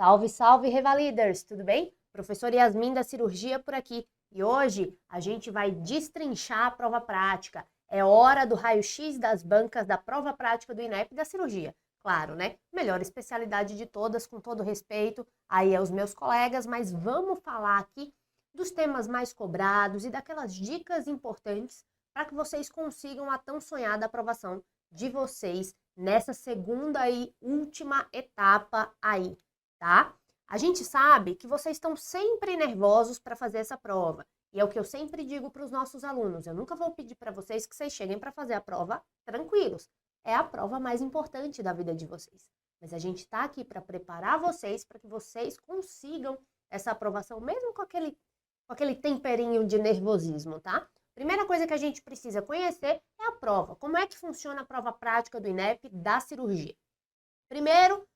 Salve, salve, Revaliders! Tudo bem? Professora Yasmin da Cirurgia por aqui. E hoje a gente vai destrinchar a prova prática. É hora do raio-x das bancas da prova prática do INEP da cirurgia. Claro, né? Melhor especialidade de todas, com todo respeito aí aos meus colegas, mas vamos falar aqui dos temas mais cobrados e daquelas dicas importantes para que vocês consigam a tão sonhada aprovação de vocês nessa segunda e última etapa aí, tá? A gente sabe que vocês estão sempre nervosos para fazer essa prova. E é o que eu sempre digo para os nossos alunos. Eu nunca vou pedir para vocês que vocês cheguem para fazer a prova tranquilos. É a prova mais importante da vida de vocês. Mas a gente está aqui para preparar vocês para que vocês consigam essa aprovação, mesmo com aquele temperinho de nervosismo, tá? Primeira coisa que a gente precisa conhecer é a prova. Como é que funciona a prova prática do INEP da cirurgia? Primeiro,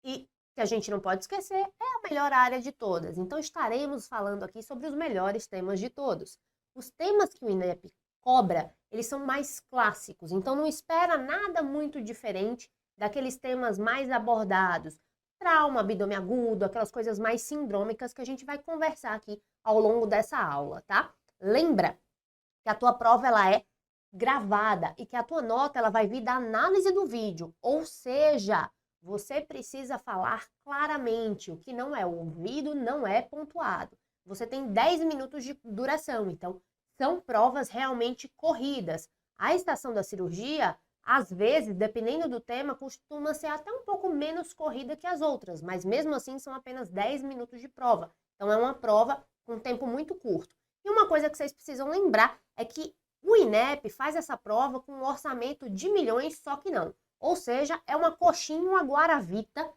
e que a gente não pode esquecer, é a melhor área de todas. Então, estaremos falando aqui sobre os melhores temas de todos. Os temas que o INEP cobra, eles são mais clássicos. Então, não espera nada muito diferente daqueles temas mais abordados. Trauma, abdômen agudo, aquelas coisas mais sindrômicas que a gente vai conversar aqui ao longo dessa aula, tá? Lembra que a tua prova ela é gravada e que a tua nota ela vai vir da análise do vídeo, ou seja, você precisa falar claramente, o que não é ouvido não é pontuado. Você tem 10 minutos de duração, então são provas realmente corridas. A estação da cirurgia, às vezes, dependendo do tema, costuma ser até um pouco menos corrida que as outras, mas mesmo assim são apenas 10 minutos de prova. Então é uma prova com tempo muito curto. E uma coisa que vocês precisam lembrar é que o INEP faz essa prova com um orçamento de milhões, só que não. Ou seja, é uma coxinha, uma guaravita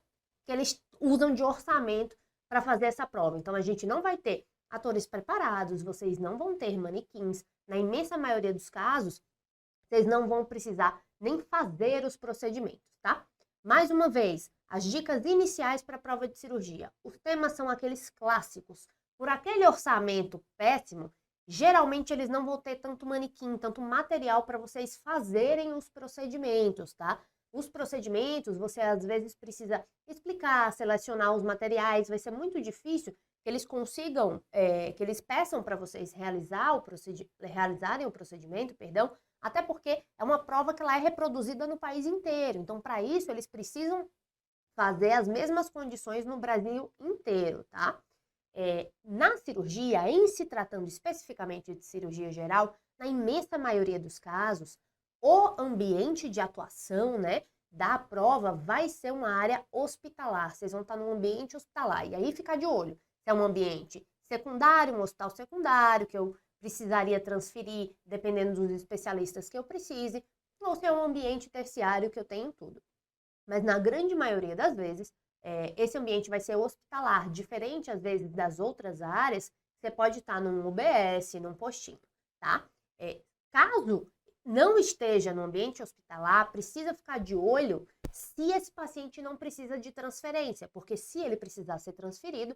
que eles usam de orçamento para fazer essa prova. Então, a gente não vai ter atores preparados, vocês não vão ter manequins. Na imensa maioria dos casos, vocês não vão precisar nem fazer os procedimentos, tá? Mais uma vez, as dicas iniciais para a prova de cirurgia. Os temas são aqueles clássicos. Por aquele orçamento péssimo, geralmente eles não vão ter tanto manequim, tanto material para vocês fazerem os procedimentos, tá? Os procedimentos, você às vezes precisa explicar, selecionar os materiais, vai ser muito difícil que eles consigam, que eles peçam para vocês realizarem o procedimento, até porque é uma prova que ela é reproduzida no país inteiro. Então, para isso, eles precisam fazer as mesmas condições no Brasil inteiro, tá? Na cirurgia, em se tratando especificamente de cirurgia geral, na imensa maioria dos casos, o ambiente de atuação, né, da prova vai ser uma área hospitalar. Vocês vão estar num ambiente hospitalar. E aí ficar de olho. Se é um ambiente secundário, um hospital secundário, que eu precisaria transferir, dependendo dos especialistas que eu precise, ou se é um ambiente terciário, que eu tenho tudo. Mas na grande maioria das vezes, esse ambiente vai ser hospitalar, diferente às vezes das outras áreas, você pode estar num UBS, num postinho, tá? Caso não esteja no ambiente hospitalar, precisa ficar de olho se esse paciente não precisa de transferência, porque se ele precisar ser transferido,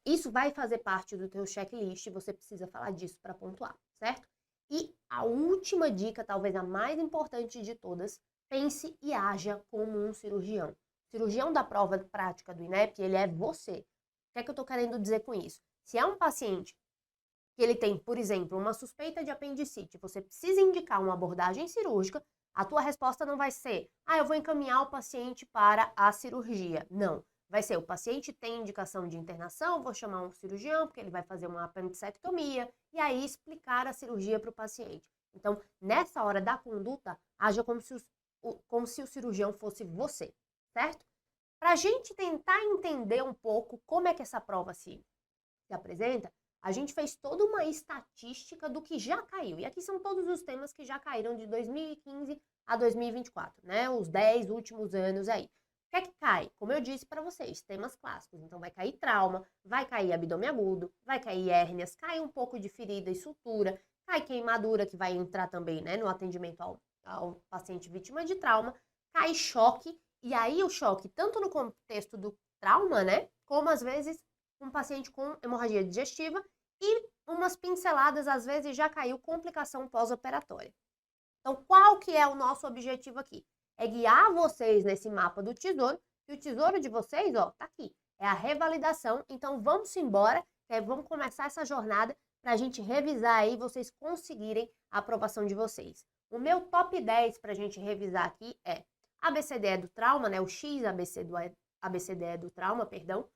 isso vai fazer parte do teu checklist, você precisa falar disso para pontuar, certo? E a última dica, talvez a mais importante de todas, pense e haja como um cirurgião. O cirurgião da prova prática do INEP, ele é você. O que é que eu estou querendo dizer com isso? Se é um paciente que ele tem, por exemplo, uma suspeita de apendicite, você precisa indicar uma abordagem cirúrgica, a tua resposta não vai ser, eu vou encaminhar o paciente para a cirurgia. Não. Vai ser, o paciente tem indicação de internação, vou chamar um cirurgião, porque ele vai fazer uma apendicectomia, e aí explicar a cirurgia para o paciente. Então, nessa hora da conduta, haja como se o cirurgião fosse você, certo? Para a gente tentar entender um pouco como é que essa prova se apresenta, a gente fez toda uma estatística do que já caiu. E aqui são todos os temas que já caíram de 2015 a 2024, né? Os 10 últimos anos aí. O que é que cai? Como eu disse para vocês, temas clássicos. Então, vai cair trauma, vai cair abdômen agudo, vai cair hérnias, cai um pouco de ferida e sutura, cai queimadura, que vai entrar também, né, no atendimento ao paciente vítima de trauma, cai choque, e aí o choque, tanto no contexto do trauma, né, como às vezes um paciente com hemorragia digestiva e umas pinceladas, às vezes já caiu complicação pós-operatória. Então, qual que é o nosso objetivo aqui? É guiar vocês nesse mapa do tesouro E o tesouro de vocês, ó, tá aqui. É a revalidação. Então, vamos embora, vamos começar essa jornada para a gente revisar aí, vocês conseguirem a aprovação de vocês. O meu top 10 para a gente revisar aqui é ABCDE do trauma, né? O X ABCDE do trauma, perdão,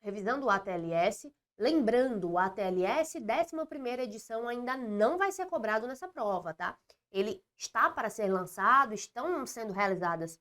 revisando o ATLS. Lembrando, o ATLS, 11ª edição, ainda não vai ser cobrado nessa prova, tá? Ele está para ser lançado, estão sendo realizadas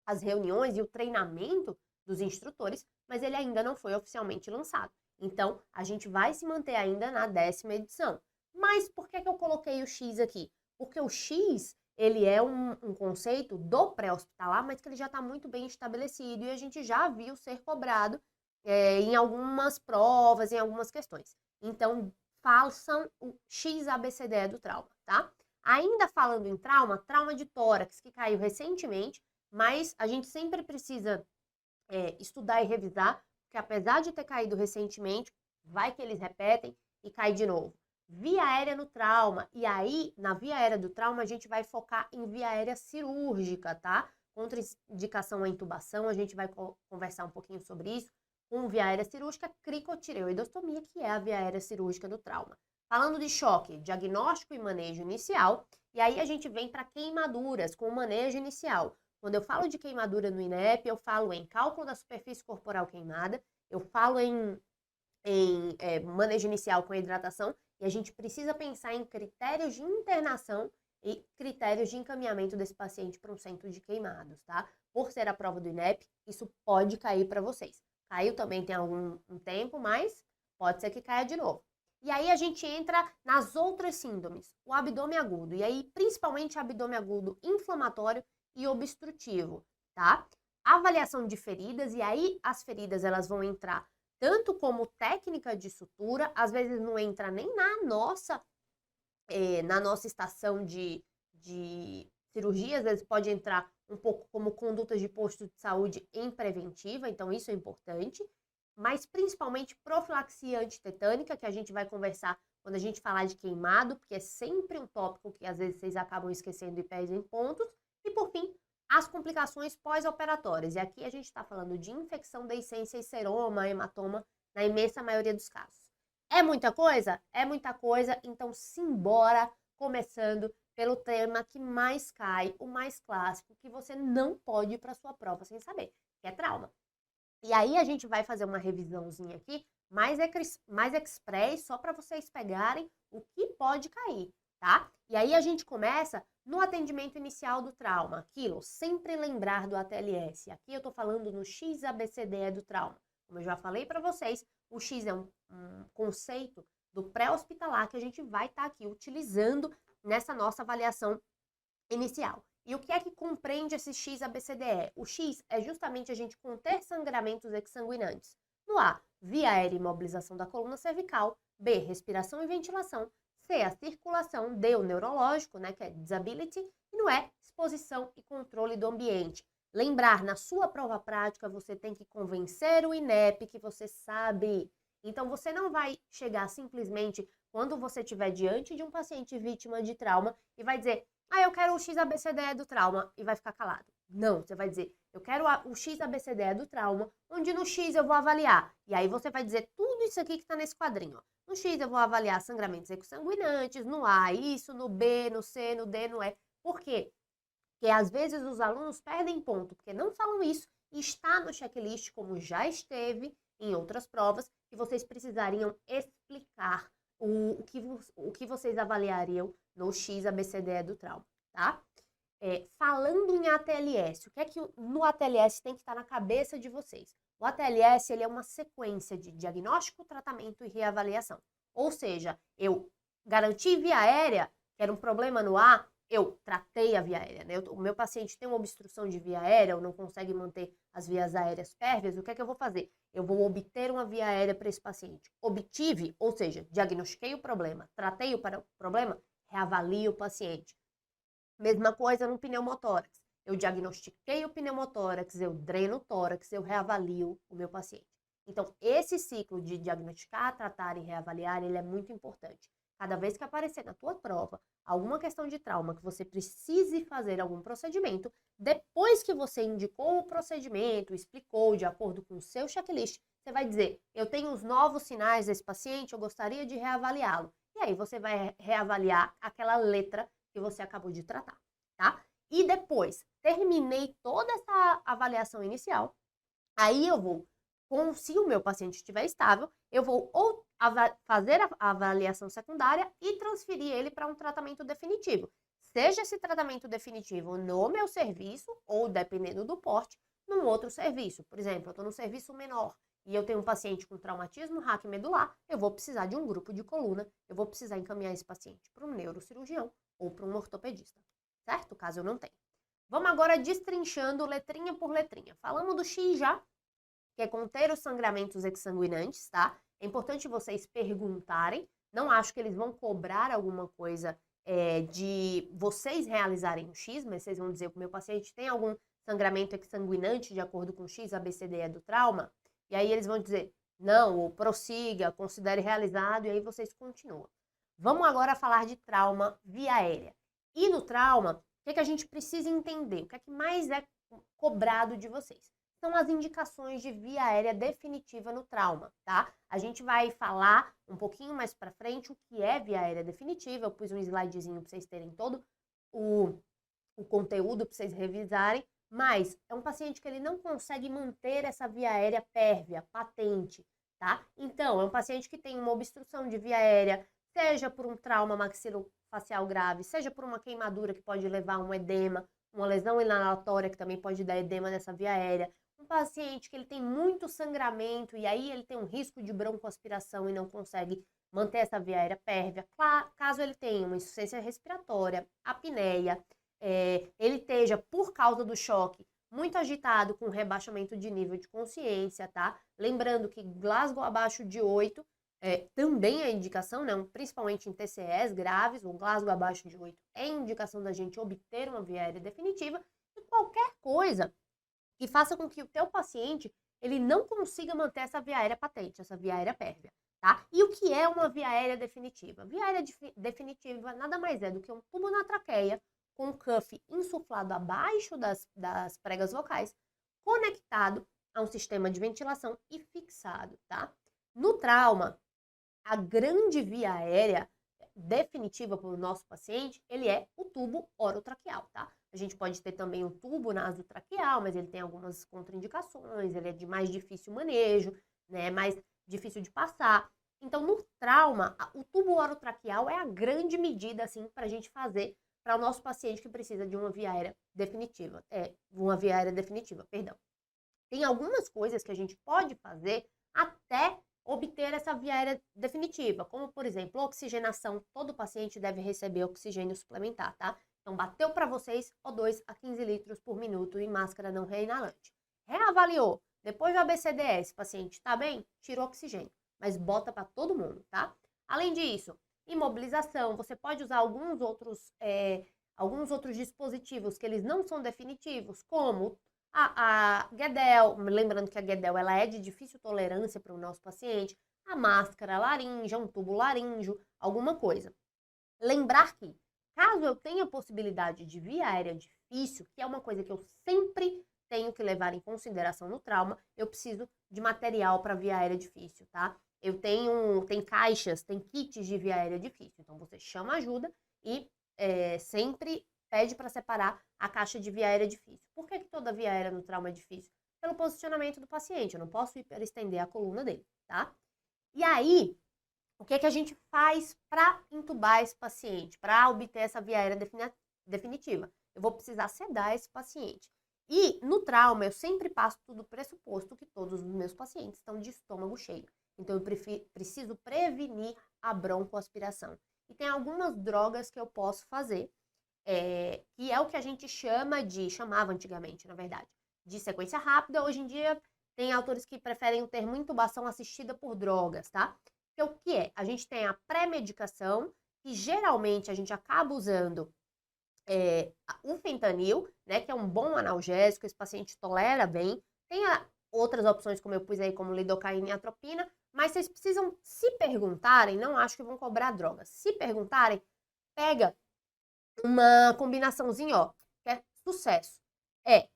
as reuniões e o treinamento dos instrutores, mas ele ainda não foi oficialmente lançado. Então, a gente vai se manter ainda na 10ª edição. Mas por que eu coloquei o X aqui? Porque o X, ele é um conceito do pré-hospitalar, mas que ele já está muito bem estabelecido e a gente já viu ser cobrado em algumas provas, em algumas questões. Então, façam o XABCDE do trauma, tá? Ainda falando em trauma, trauma de tórax, que caiu recentemente, mas a gente sempre precisa estudar e revisar, porque apesar de ter caído recentemente, vai que eles repetem e cai de novo. Via aérea no trauma, e aí, na via aérea do trauma, a gente vai focar em via aérea cirúrgica, tá? Contraindicação à intubação, a gente vai conversar um pouquinho sobre isso. Com via aérea cirúrgica, cricotireoidostomia, que é a via aérea cirúrgica do trauma. Falando de choque, diagnóstico e manejo inicial, e aí a gente vem para queimaduras com o manejo inicial. Quando eu falo de queimadura no INEP, eu falo em cálculo da superfície corporal queimada, eu falo em manejo inicial com hidratação, e a gente precisa pensar em critérios de internação e critérios de encaminhamento desse paciente para um centro de queimados, tá? Por ser a prova do INEP, isso pode cair para vocês. Caiu também tem algum tempo, mas pode ser que caia de novo. E aí a gente entra nas outras síndromes, o abdômen agudo, e aí principalmente abdômen agudo inflamatório e obstrutivo, tá? Avaliação de feridas, e aí as feridas elas vão entrar tanto como técnica de sutura, às vezes não entra nem na nossa estação de cirurgia, às vezes pode entrar um pouco como condutas de posto de saúde em preventiva, então isso é importante, mas principalmente profilaxia antitetânica, que a gente vai conversar quando a gente falar de queimado, porque é sempre um tópico que às vezes vocês acabam esquecendo e perdem pontos, e por fim, as complicações pós-operatórias, e aqui a gente está falando de infecção da essência e seroma, hematoma, na imensa maioria dos casos. É muita coisa? É muita coisa, então simbora, começando pelo tema que mais cai, o mais clássico, que você não pode ir para sua prova sem saber, que é trauma. E aí a gente vai fazer uma revisãozinha aqui, mais express, só para vocês pegarem o que pode cair, tá? E aí a gente começa no atendimento inicial do trauma, aquilo, sempre lembrar do ATLS. Aqui eu tô falando no XABCDE do trauma. Como eu já falei para vocês, o X é um conceito do pré-hospitalar que a gente vai estar aqui utilizando nessa nossa avaliação inicial. E o que é que compreende esse XABCDE? O X é justamente a gente conter sangramentos exsanguinantes. No A, via aérea e imobilização da coluna cervical. B, respiração e ventilação. C, a circulação. D, o neurológico, né, que é disability. E no E, exposição e controle do ambiente. Lembrar, na sua prova prática, você tem que convencer o INEP que você sabe. Então, você não vai chegar simplesmente quando você estiver diante de um paciente vítima de trauma e vai dizer, eu quero o XABCDE do trauma, e vai ficar calado. Não, você vai dizer, eu quero o XABCDE do trauma, onde no X eu vou avaliar. E aí você vai dizer tudo isso aqui que está nesse quadrinho. Ó. No X eu vou avaliar sangramentos exsanguinantes, no A isso, no B, no C, no D, no E. Por quê? Porque às vezes os alunos perdem ponto, porque não falam isso, e está no checklist, como já esteve em outras provas, que vocês precisariam explicar o que vocês avaliariam no XABCDE do trauma, tá? Falando em ATLS, o que é que no ATLS tem que estar na cabeça de vocês? O ATLS ele é uma sequência de diagnóstico, tratamento e reavaliação. Ou seja, eu garanti via aérea, que era um problema no A, eu tratei a via aérea, né? O meu paciente tem uma obstrução de via aérea ou não consegue manter as vias aéreas pérvias, o que é que eu vou fazer? Eu vou obter uma via aérea para esse paciente. Obtive, ou seja, diagnostiquei o problema, tratei o problema, reavalio o paciente. Mesma coisa no pneumotórax. Eu diagnostiquei o pneumotórax, eu dreno o tórax, eu reavalio o meu paciente. Então, esse ciclo de diagnosticar, tratar e reavaliar, ele é muito importante. cada vez que aparecer na tua prova alguma questão de trauma que você precise fazer algum procedimento, depois que você indicou o procedimento, explicou de acordo com o seu checklist, você vai dizer, eu tenho os novos sinais desse paciente, eu gostaria de reavaliá-lo. E aí você vai reavaliar aquela letra que você acabou de tratar, tá? E depois, terminei toda essa avaliação inicial, aí eu vou, se o meu paciente estiver estável, eu vou ou fazer a avaliação secundária e transferir ele para um tratamento definitivo. Seja esse tratamento definitivo no meu serviço ou, dependendo do porte, num outro serviço. Por exemplo, eu estou no serviço menor e eu tenho um paciente com traumatismo raquimedular, eu vou precisar de um grupo de coluna, eu vou precisar encaminhar esse paciente para um neurocirurgião ou para um ortopedista, certo? Caso eu não tenha. Vamos agora destrinchando letrinha por letrinha. Falamos do X já, que é conter os sangramentos exsanguinantes, tá? É importante vocês perguntarem, não acho que eles vão cobrar alguma coisa de vocês realizarem o X, mas vocês vão dizer que o meu paciente tem algum sangramento exsanguinante de acordo com o X, ABCDE do trauma, e aí eles vão dizer, não, ou prossiga, considere realizado, e aí vocês continuam. Vamos agora falar de trauma via aérea. E no trauma, o que a gente precisa entender? O que é que mais é cobrado de vocês? São as indicações de via aérea definitiva no trauma, tá? A gente vai falar um pouquinho mais pra frente o que é via aérea definitiva. Eu pus um slidezinho pra vocês terem todo o conteúdo pra vocês revisarem, mas é um paciente que ele não consegue manter essa via aérea pérvia, patente, tá? Então, é um paciente que tem uma obstrução de via aérea, seja por um trauma maxilofacial grave, seja por uma queimadura que pode levar a um edema, uma lesão inalatória que também pode dar edema nessa via aérea, um paciente que ele tem muito sangramento e aí ele tem um risco de broncoaspiração e não consegue manter essa via aérea pérvia, caso ele tenha uma insuficiência respiratória, apneia, ele esteja, por causa do choque, muito agitado com rebaixamento de nível de consciência, tá? Lembrando que Glasgow abaixo de 8 também é indicação, né? Principalmente em TCEs graves, o Glasgow abaixo de 8 é indicação da gente obter uma via aérea definitiva e qualquer coisa que faça com que o teu paciente ele não consiga manter essa via aérea patente, essa via aérea pérvia, tá? E o que é uma via aérea definitiva? Via aérea definitiva nada mais é do que um tubo na traqueia com o cuff insuflado abaixo das pregas vocais, conectado a um sistema de ventilação e fixado, tá? No trauma, a grande via aérea definitiva para o nosso paciente, ele é o tubo orotraqueal, tá? A gente pode ter também o tubo nasotraqueal, mas ele tem algumas contraindicações, ele é de mais difícil manejo, né? Mais difícil de passar. Então, no trauma, o tubo orotraqueal é a grande medida, assim, para a gente fazer para o nosso paciente que precisa de uma via aérea definitiva. Perdão. Tem algumas coisas que a gente pode fazer até obter essa via aérea definitiva, como, por exemplo, oxigenação. Todo paciente deve receber oxigênio suplementar, tá? Então, bateu para vocês O2 a 15 litros por minuto e máscara não reinalante. Reavaliou. Depois do ABCDE, paciente tá bem? Tira o oxigênio, mas bota para todo mundo, tá? Além disso, imobilização. Você pode usar alguns outros dispositivos que eles não são definitivos, como a Guedel, lembrando que a Guedel ela é de difícil tolerância para o nosso paciente, a máscara laríngea, um tubo laríngeo, alguma coisa. Lembrar que, caso eu tenha possibilidade de via aérea difícil, que é uma coisa que eu sempre tenho que levar em consideração no trauma, eu preciso de material para via aérea difícil, tá? Tem caixas, tem kits de via aérea difícil, então você chama ajuda e sempre pede para separar a caixa de via aérea difícil. Por que toda via aérea no trauma é difícil? Pelo posicionamento do paciente, eu não posso hiperestender a coluna dele, tá? E aí, o que a gente faz para intubar esse paciente, para obter essa via aérea definitiva? Eu vou precisar sedar esse paciente. E no trauma, eu sempre passo tudo pressuposto que todos os meus pacientes estão de estômago cheio. Então, eu preciso prevenir a broncoaspiração. E tem algumas drogas que eu posso fazer, que é o que a gente chamava antigamente, na verdade, de sequência rápida. Hoje em dia, tem autores que preferem o termo intubação assistida por drogas, tá? Então, o que é? A gente tem a pré-medicação, que geralmente a gente acaba usando o fentanil, né, que é um bom analgésico, esse paciente tolera bem. Tem outras opções, como eu pus aí, como lidocaína e atropina, Mas vocês precisam se perguntarem, não acho que vão cobrar droga. Se perguntarem, pega uma combinaçãozinha, ó, que é sucesso. É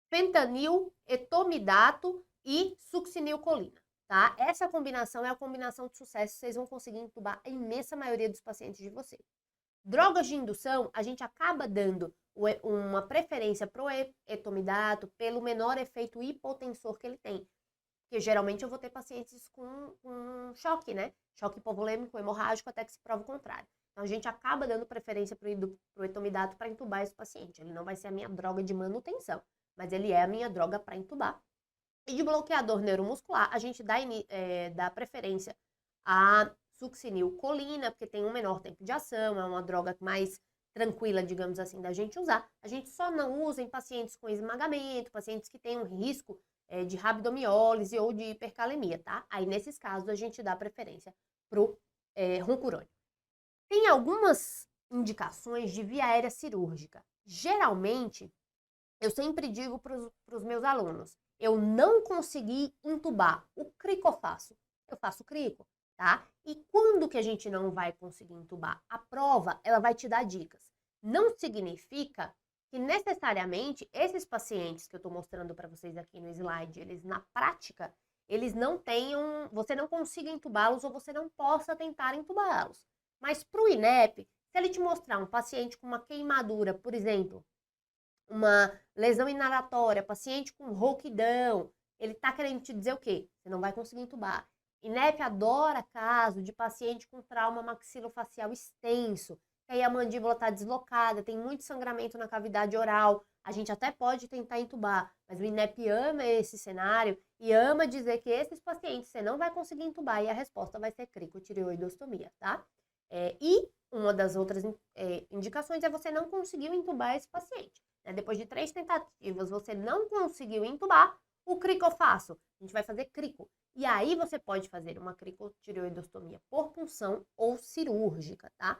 fentanil, etomidato e succinilcolina, tá? Essa combinação é a combinação de sucesso, vocês vão conseguir entubar a imensa maioria dos pacientes de vocês. Drogas de indução, a gente acaba dando uma preferência pro etomidato pelo menor efeito hipotensor que ele tem. Porque geralmente eu vou ter pacientes com choque, né? Choque hipovolêmico, hemorrágico, até que se prova o contrário. Então a gente acaba dando preferência pro etomidato para entubar esse paciente. Ele não vai ser a minha droga de manutenção, mas ele é a minha droga para entubar. E de bloqueador neuromuscular, a gente dá preferência a succinilcolina, porque tem um menor tempo de ação, é uma droga mais tranquila, digamos assim, da gente usar. A gente só não usa em pacientes com esmagamento, pacientes que têm um risco de rabdomiólise ou de hipercalemia, tá? Aí, nesses casos, a gente dá preferência pro roncorônio. Tem algumas indicações de via aérea cirúrgica. Geralmente, eu sempre digo para os meus alunos, eu não consegui entubar o crico eu faço crico, tá? E quando que a gente não vai conseguir entubar? A prova, ela vai te dar dicas. Não significa que necessariamente esses pacientes que eu estou mostrando para vocês aqui no slide, eles na prática, eles não tenham, você não consiga entubá-los ou você não possa tentar entubá-los. Mas para o INEP, se ele te mostrar um paciente com uma queimadura, por exemplo, uma lesão inalatória, paciente com rouquidão, ele está querendo te dizer o quê? Você não vai conseguir entubar. INEP adora caso de paciente com trauma maxilofacial extenso, que aí a mandíbula está deslocada, tem muito sangramento na cavidade oral, a gente até pode tentar entubar, mas o INEP ama esse cenário e ama dizer que esses pacientes você não vai conseguir entubar e a resposta vai ser cricotireoidostomia, tá? E uma das outras indicações é você não conseguiu entubar esse paciente. Né? Depois de 3 tentativas, você não conseguiu entubar, o crico eu faço. A gente vai fazer crico. E aí você pode fazer uma cricotireoidostomia por punção ou cirúrgica, tá?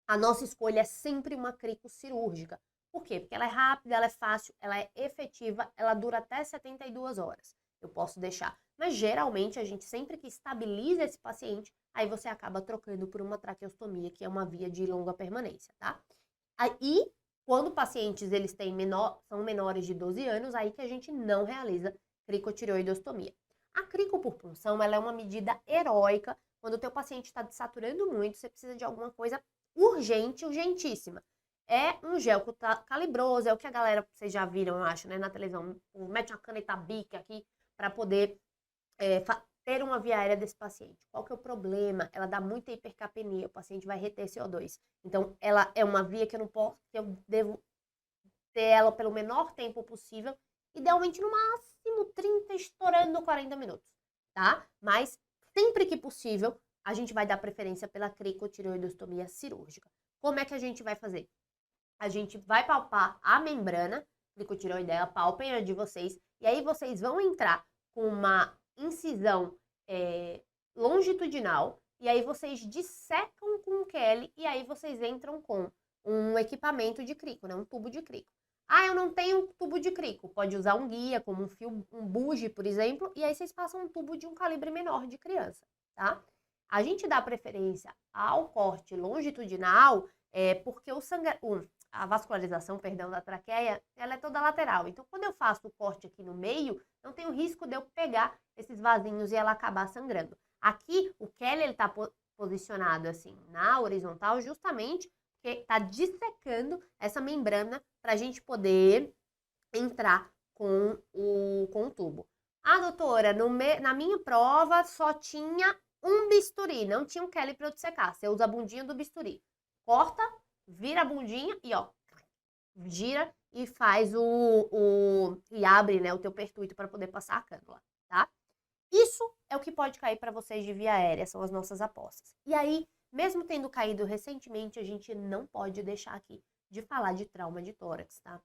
A nossa escolha é sempre uma crico cirúrgica. Por quê? Porque ela é rápida, ela é fácil, ela é efetiva, ela dura até 72 horas. Eu posso deixar. Mas geralmente a gente sempre que estabiliza esse paciente, aí você acaba trocando por uma traqueostomia, que é uma via de longa permanência, tá? Aí, quando pacientes eles são menores de 12 anos, aí que a gente não realiza cricotireoidostomia. A crico por punção, ela é uma medida heróica. Quando o teu paciente está desaturando muito, você precisa de alguma coisa urgente, urgentíssima. É um gel calibroso, é o que a galera, vocês já viram, eu acho, né, na televisão, mete uma caneta Bic aqui para poder ter uma via aérea desse paciente. Qual que é o problema? Ela dá muita hipercapnia, o paciente vai reter CO2. Então, ela é uma via que eu devo ter ela pelo menor tempo possível, idealmente no máximo 30, estourando 40 minutos, tá? Mas, sempre que possível, a gente vai dar preferência pela cricotireoidostomia cirúrgica. Como é que a gente vai fazer? A gente vai palpar a membrana cricotireoidea, palpem a de vocês, e aí vocês vão entrar com uma incisão longitudinal, e aí vocês dissecam com o Kelly, e aí vocês entram com um equipamento de crico, né? Um tubo de crico. Ah, eu não tenho tubo de crico. Pode usar um guia, como um bugie, por exemplo, e aí vocês passam um tubo de um calibre menor de criança, tá? A gente dá preferência ao corte longitudinal porque a vascularização, perdão, da traqueia, ela é toda lateral. Então, quando eu faço o corte aqui no meio, não tem o risco de eu pegar esses vasinhos e ela acabar sangrando. Aqui, o Kelly, ele tá posicionado assim, na horizontal, justamente porque tá dissecando essa membrana para a gente poder entrar com o tubo. Ah, doutora, na minha prova só tinha um bisturi, não tinha um Kelly para eu dissecar. Você usa a bundinha do bisturi. Corta, vira a bundinha e ó, gira e faz e abre, né, o teu pertuito para poder passar a cânula, tá? Isso é o que pode cair para vocês de via aérea, são as nossas apostas. E aí, mesmo tendo caído recentemente, a gente não pode deixar aqui de falar de trauma de tórax, tá?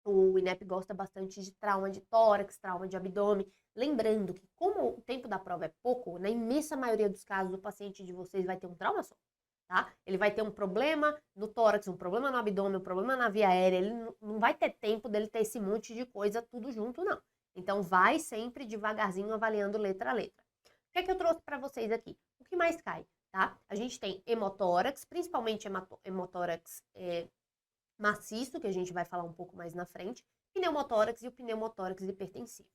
O INEP gosta bastante de trauma de tórax, trauma de abdômen. Lembrando que, como o tempo da prova é pouco, na imensa maioria dos casos, o paciente de vocês vai ter um trauma só, tá? Ele vai ter um problema no tórax, um problema no abdômen, um problema na via aérea. Ele não vai ter tempo dele ter esse monte de coisa tudo junto, não. Então, vai sempre devagarzinho avaliando letra a letra. que é que eu trouxe para vocês aqui? O que mais cai, tá? A gente tem hemotórax, principalmente hemotórax maciço, que a gente vai falar um pouco mais na frente, pneumotórax e o pneumotórax hipertensivo.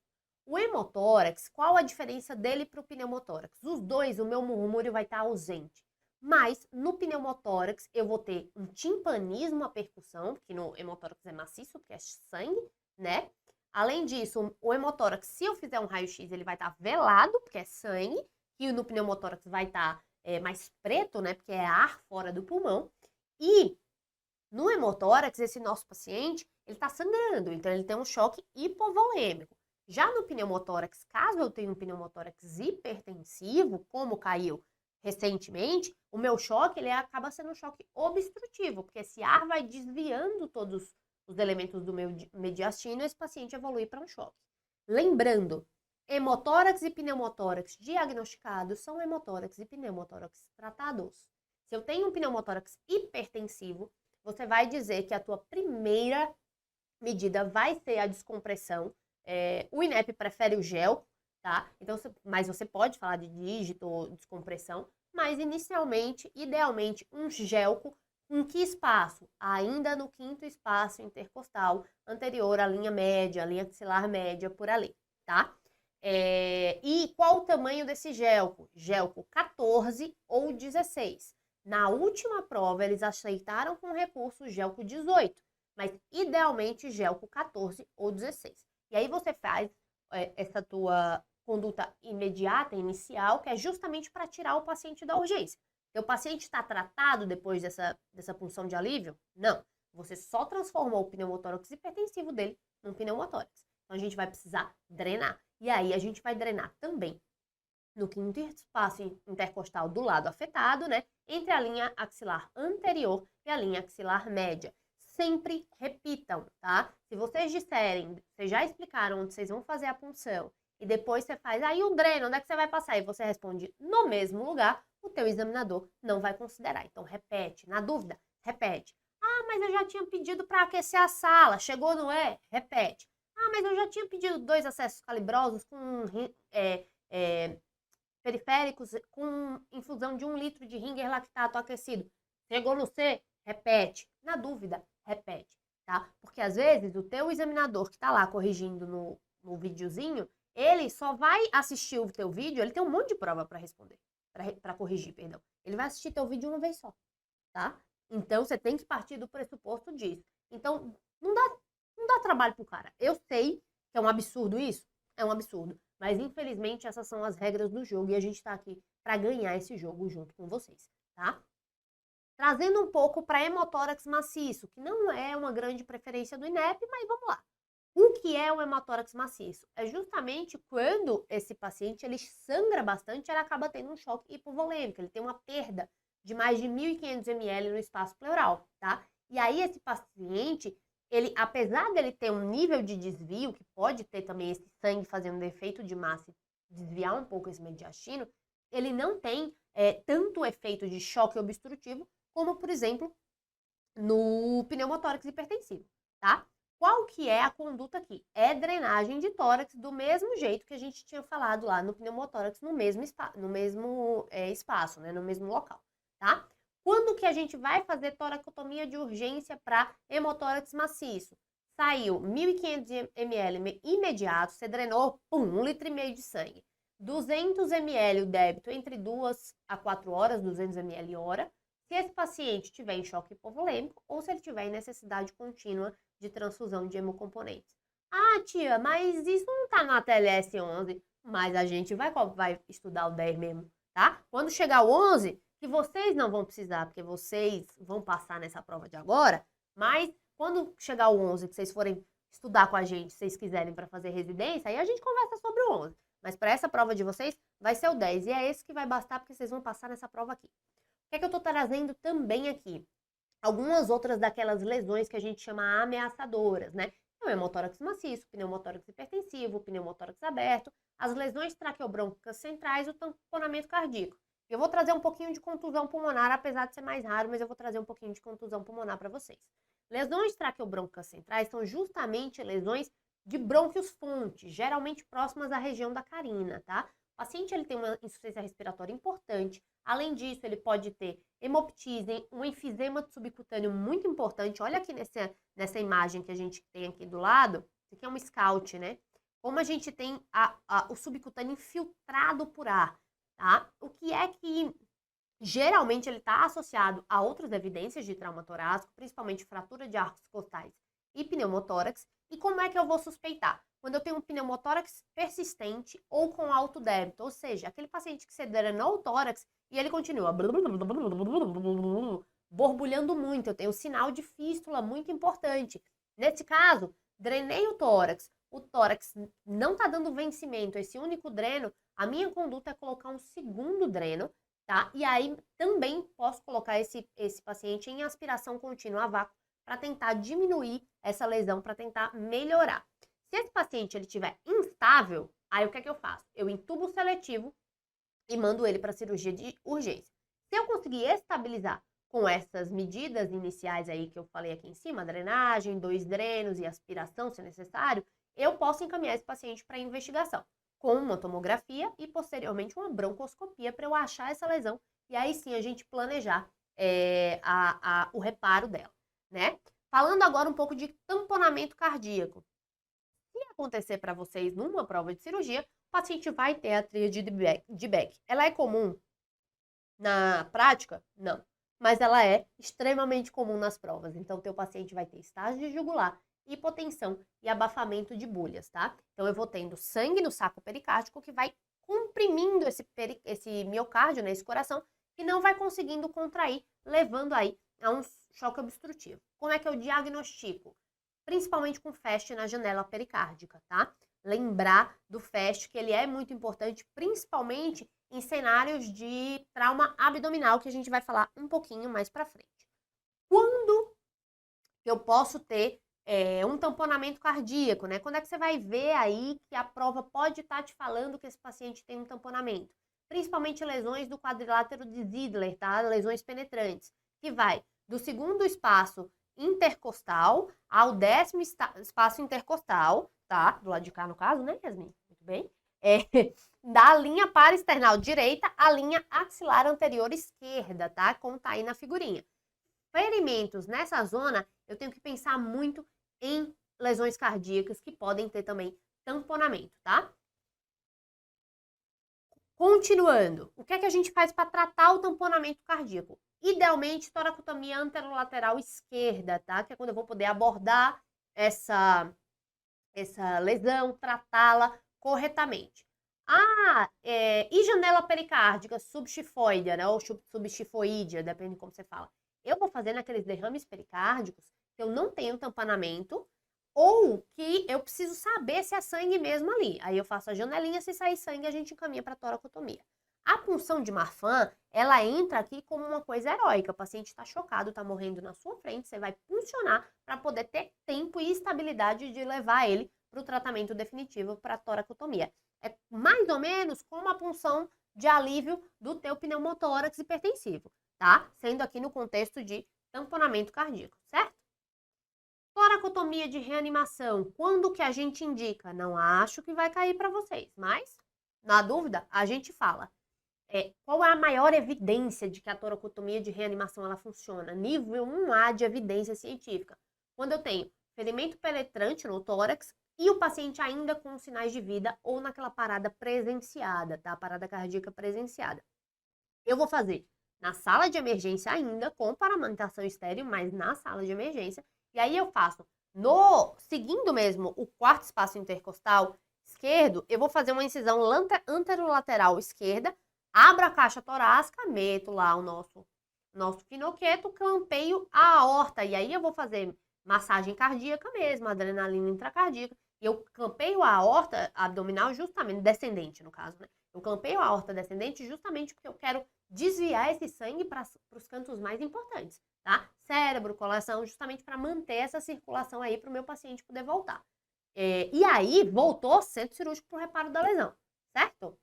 O hemotórax, qual a diferença dele para o pneumotórax? Os dois, o meu murmúrio vai estar ausente. Mas no pneumotórax eu vou ter um timpanismo à percussão, que no hemotórax é maciço, porque é sangue, né? Além disso, o hemotórax, se eu fizer um raio-x, ele vai estar velado, porque é sangue, e no pneumotórax vai estar mais preto, né? Porque é ar fora do pulmão. E no hemotórax, esse nosso paciente, ele está sangrando, então ele tem um choque hipovolêmico. Já no pneumotórax, caso eu tenha um pneumotórax hipertensivo, como caiu recentemente, o meu choque ele acaba sendo um choque obstrutivo, porque esse ar vai desviando todos os elementos do meu mediastino e esse paciente evolui para um choque. Lembrando, hemotórax e pneumotórax diagnosticados são hemotórax e pneumotórax tratados. Se eu tenho um pneumotórax hipertensivo, você vai dizer que a tua primeira medida vai ser a descompressão. O INEP prefere o gel, tá? Então, mas você pode falar de dígito ou descompressão, mas inicialmente, idealmente, um gelco em que espaço? Ainda no 5º espaço intercostal, anterior à linha média, à linha axilar média, por ali, tá? E qual o tamanho desse gelco? Gelco 14 ou 16. Na última prova, eles aceitaram com recurso gelco 18, mas idealmente gelco 14 ou 16. E aí você faz essa tua conduta imediata, inicial, que é justamente para tirar o paciente da urgência. O paciente está tratado depois dessa punção de alívio? Não. Você só transformou o pneumotórax hipertensivo dele num pneumotórax. Então, a gente vai precisar drenar. E aí, a gente vai drenar também no 5º espaço intercostal do lado afetado, né? Entre a linha axilar anterior e a linha axilar média. Sempre repitam, tá? Se vocês disserem, vocês já explicaram onde vocês vão fazer a punção, e depois você faz, aí o dreno, onde é que você vai passar? E você responde no mesmo lugar, o teu examinador não vai considerar. Então, repete. Na dúvida, repete. Ah, mas eu já tinha pedido para aquecer a sala. Chegou, não é? Repete. Ah, mas eu já tinha pedido 2 acessos calibrosos com periféricos com infusão de 1 litro de Ringer lactato aquecido. Chegou no C? Repete. Na dúvida, repete, tá? Porque às vezes o teu examinador que tá lá corrigindo no videozinho, ele só vai assistir o teu vídeo, ele tem um monte de prova para responder, para corrigir, perdão. Ele vai assistir teu vídeo uma vez só, tá? Então você tem que partir do pressuposto disso. Então não dá trabalho pro cara. Eu sei que é um absurdo isso, é um absurdo. Mas, infelizmente, essas são as regras do jogo e a gente está aqui para ganhar esse jogo junto com vocês, tá? Trazendo um pouco para hemotórax maciço, que não é uma grande preferência do INEP, mas vamos lá. O que é o hemotórax maciço? É justamente quando esse paciente ele sangra bastante, ele acaba tendo um choque hipovolêmico, ele tem uma perda de mais de 1.500 ml no espaço pleural, tá? E aí esse paciente, ele, apesar dele ter um nível de desvio, que pode ter também esse sangue fazendo efeito de massa e desviar um pouco esse mediastino, ele não tem tanto efeito de choque obstrutivo como, por exemplo, no pneumotórax hipertensivo, tá? Qual que é a conduta aqui? É drenagem de tórax do mesmo jeito que a gente tinha falado lá no pneumotórax, no mesmo espaço, né? No mesmo local, tá? Quando que a gente vai fazer toracotomia de urgência para hemotórax maciço? Saiu 1.500 ml imediato, você drenou, pum, 1,5 litro de sangue. 200 ml o débito entre 2 a 4 horas, 200 ml hora, se esse paciente tiver em choque hipovolêmico ou se ele tiver em necessidade contínua de transfusão de hemocomponentes. Ah, tia, mas isso não tá na TLS 11, mas a gente vai estudar o 10 mesmo, tá? Quando chegar o 11, que vocês não vão precisar, porque vocês vão passar nessa prova de agora, mas quando chegar o 11, que vocês forem estudar com a gente, se vocês quiserem para fazer residência, aí a gente conversa sobre o 11. Mas para essa prova de vocês, vai ser o 10. E é esse que vai bastar, porque vocês vão passar nessa prova aqui. O que é que eu tô trazendo também aqui? Algumas outras daquelas lesões que a gente chama ameaçadoras, né? O hemotórax maciço, pneumotórax hipertensivo, pneumotórax aberto, as lesões traqueobrôncicas centrais e o tamponamento cardíaco. Eu vou trazer um pouquinho de contusão pulmonar, apesar de ser mais raro, mas eu vou trazer um pouquinho de contusão pulmonar para vocês. Lesões traqueobrôncicas centrais são justamente lesões de brônquios fonte, geralmente próximas à região da carina, tá? paciente ele tem uma insuficiência respiratória importante. Além disso, ele pode ter hemoptise, um enfisema subcutâneo muito importante. Olha aqui nessa imagem que a gente tem aqui do lado. Isso aqui é um SCOUT, né? Como a gente tem o subcutâneo infiltrado por ar, tá? O que é que geralmente ele está associado a outras evidências de trauma torácico, principalmente fratura de arcos costais e pneumotórax. E como é que eu vou suspeitar? Quando eu tenho um pneumotórax persistente ou com alto débito, ou seja, aquele paciente que você drenou o tórax e ele continua borbulhando muito, eu tenho um sinal de fístula muito importante. Nesse caso, drenei o tórax não está dando vencimento, esse único dreno, a minha conduta é colocar um segundo dreno, tá? E aí também posso colocar esse paciente em aspiração contínua a vácuo para tentar diminuir essa lesão, para tentar melhorar. Se esse paciente ele estiver instável, aí o que é que eu faço? Eu entubo o seletivo e mando ele para cirurgia de urgência. Se eu conseguir estabilizar com essas medidas iniciais aí que eu falei aqui em cima, drenagem, 2 drenos e aspiração, se necessário, eu posso encaminhar esse paciente para investigação, com uma tomografia e posteriormente uma broncoscopia para eu achar essa lesão e aí sim a gente planejar o reparo dela, né? Falando agora um pouco de tamponamento cardíaco. Se acontecer para vocês numa prova de cirurgia, o paciente vai ter a tríade de Beck. Ela é comum na prática? Não. Mas ela é extremamente comum nas provas. Então, o teu paciente vai ter estágio de jugular, hipotensão e abafamento de bolhas, tá? Então, eu vou tendo sangue no saco pericárdico que vai comprimindo esse miocárdio, né, esse coração, que não vai conseguindo contrair, levando aí a um choque obstrutivo. Como é que eu diagnostico? Principalmente com FAST na janela pericárdica, tá? Lembrar do FAST, que ele é muito importante, principalmente em cenários de trauma abdominal, que a gente vai falar um pouquinho mais pra frente. Quando eu posso ter um tamponamento cardíaco, né? Quando é que você vai ver aí que a prova pode estar te falando que esse paciente tem um tamponamento? Principalmente lesões do quadrilátero de Zidler, tá? Lesões penetrantes, que vai do segundo espaço intercostal ao 10º espaço intercostal, tá? Do lado de cá, no caso, né, Yasmin? Muito bem. Da linha paraesternal direita à linha axilar anterior esquerda, tá? Como tá aí na figurinha. Ferimentos nessa zona, eu tenho que pensar muito em lesões cardíacas que podem ter também tamponamento, tá? Continuando, o que é que a gente faz para tratar o tamponamento cardíaco? Idealmente, toracotomia anterolateral esquerda, tá? Que é quando eu vou poder abordar essa lesão, tratá-la corretamente. E janela pericárdica subxifoidea, né? Ou subxifoídea, depende de como você fala. Eu vou fazer naqueles derrames pericárdicos que eu não tenho tamponamento ou que eu preciso saber se é sangue mesmo ali. Aí eu faço a janelinha, se sair sangue a gente encaminha para toracotomia. A punção de Marfan, ela entra aqui como uma coisa heróica. O paciente está chocado, está morrendo na sua frente, você vai puncionar para poder ter tempo e estabilidade de levar ele para o tratamento definitivo para toracotomia. É mais ou menos como a punção de alívio do teu pneumotórax hipertensivo, tá? Sendo aqui no contexto de tamponamento cardíaco, certo? Toracotomia de reanimação, quando que a gente indica? Não acho que vai cair para vocês, mas na dúvida a gente fala. Qual é a maior evidência de que a toracotomia de reanimação ela funciona? Nível 1A de evidência científica. Quando eu tenho ferimento penetrante no tórax e o paciente ainda com sinais de vida ou naquela parada presenciada, tá? Parada cardíaca presenciada. Eu vou fazer na sala de emergência ainda, com paramentação estéril, mas na sala de emergência. E aí eu faço, seguindo mesmo o 4º espaço intercostal esquerdo, eu vou fazer uma incisão anterolateral esquerda, abro a caixa torácica, meto lá o nosso quinoqueto, clampeio a aorta. E aí eu vou fazer massagem cardíaca mesmo, adrenalina intracardíaca. E eu clampeio a aorta abdominal justamente, descendente no caso, né? Eu clampeio a aorta descendente justamente porque eu quero desviar esse sangue para os cantos mais importantes, tá? Cérebro, coração, justamente para manter essa circulação aí para o meu paciente poder voltar. E aí, voltou centro cirúrgico para o reparo da lesão, certo?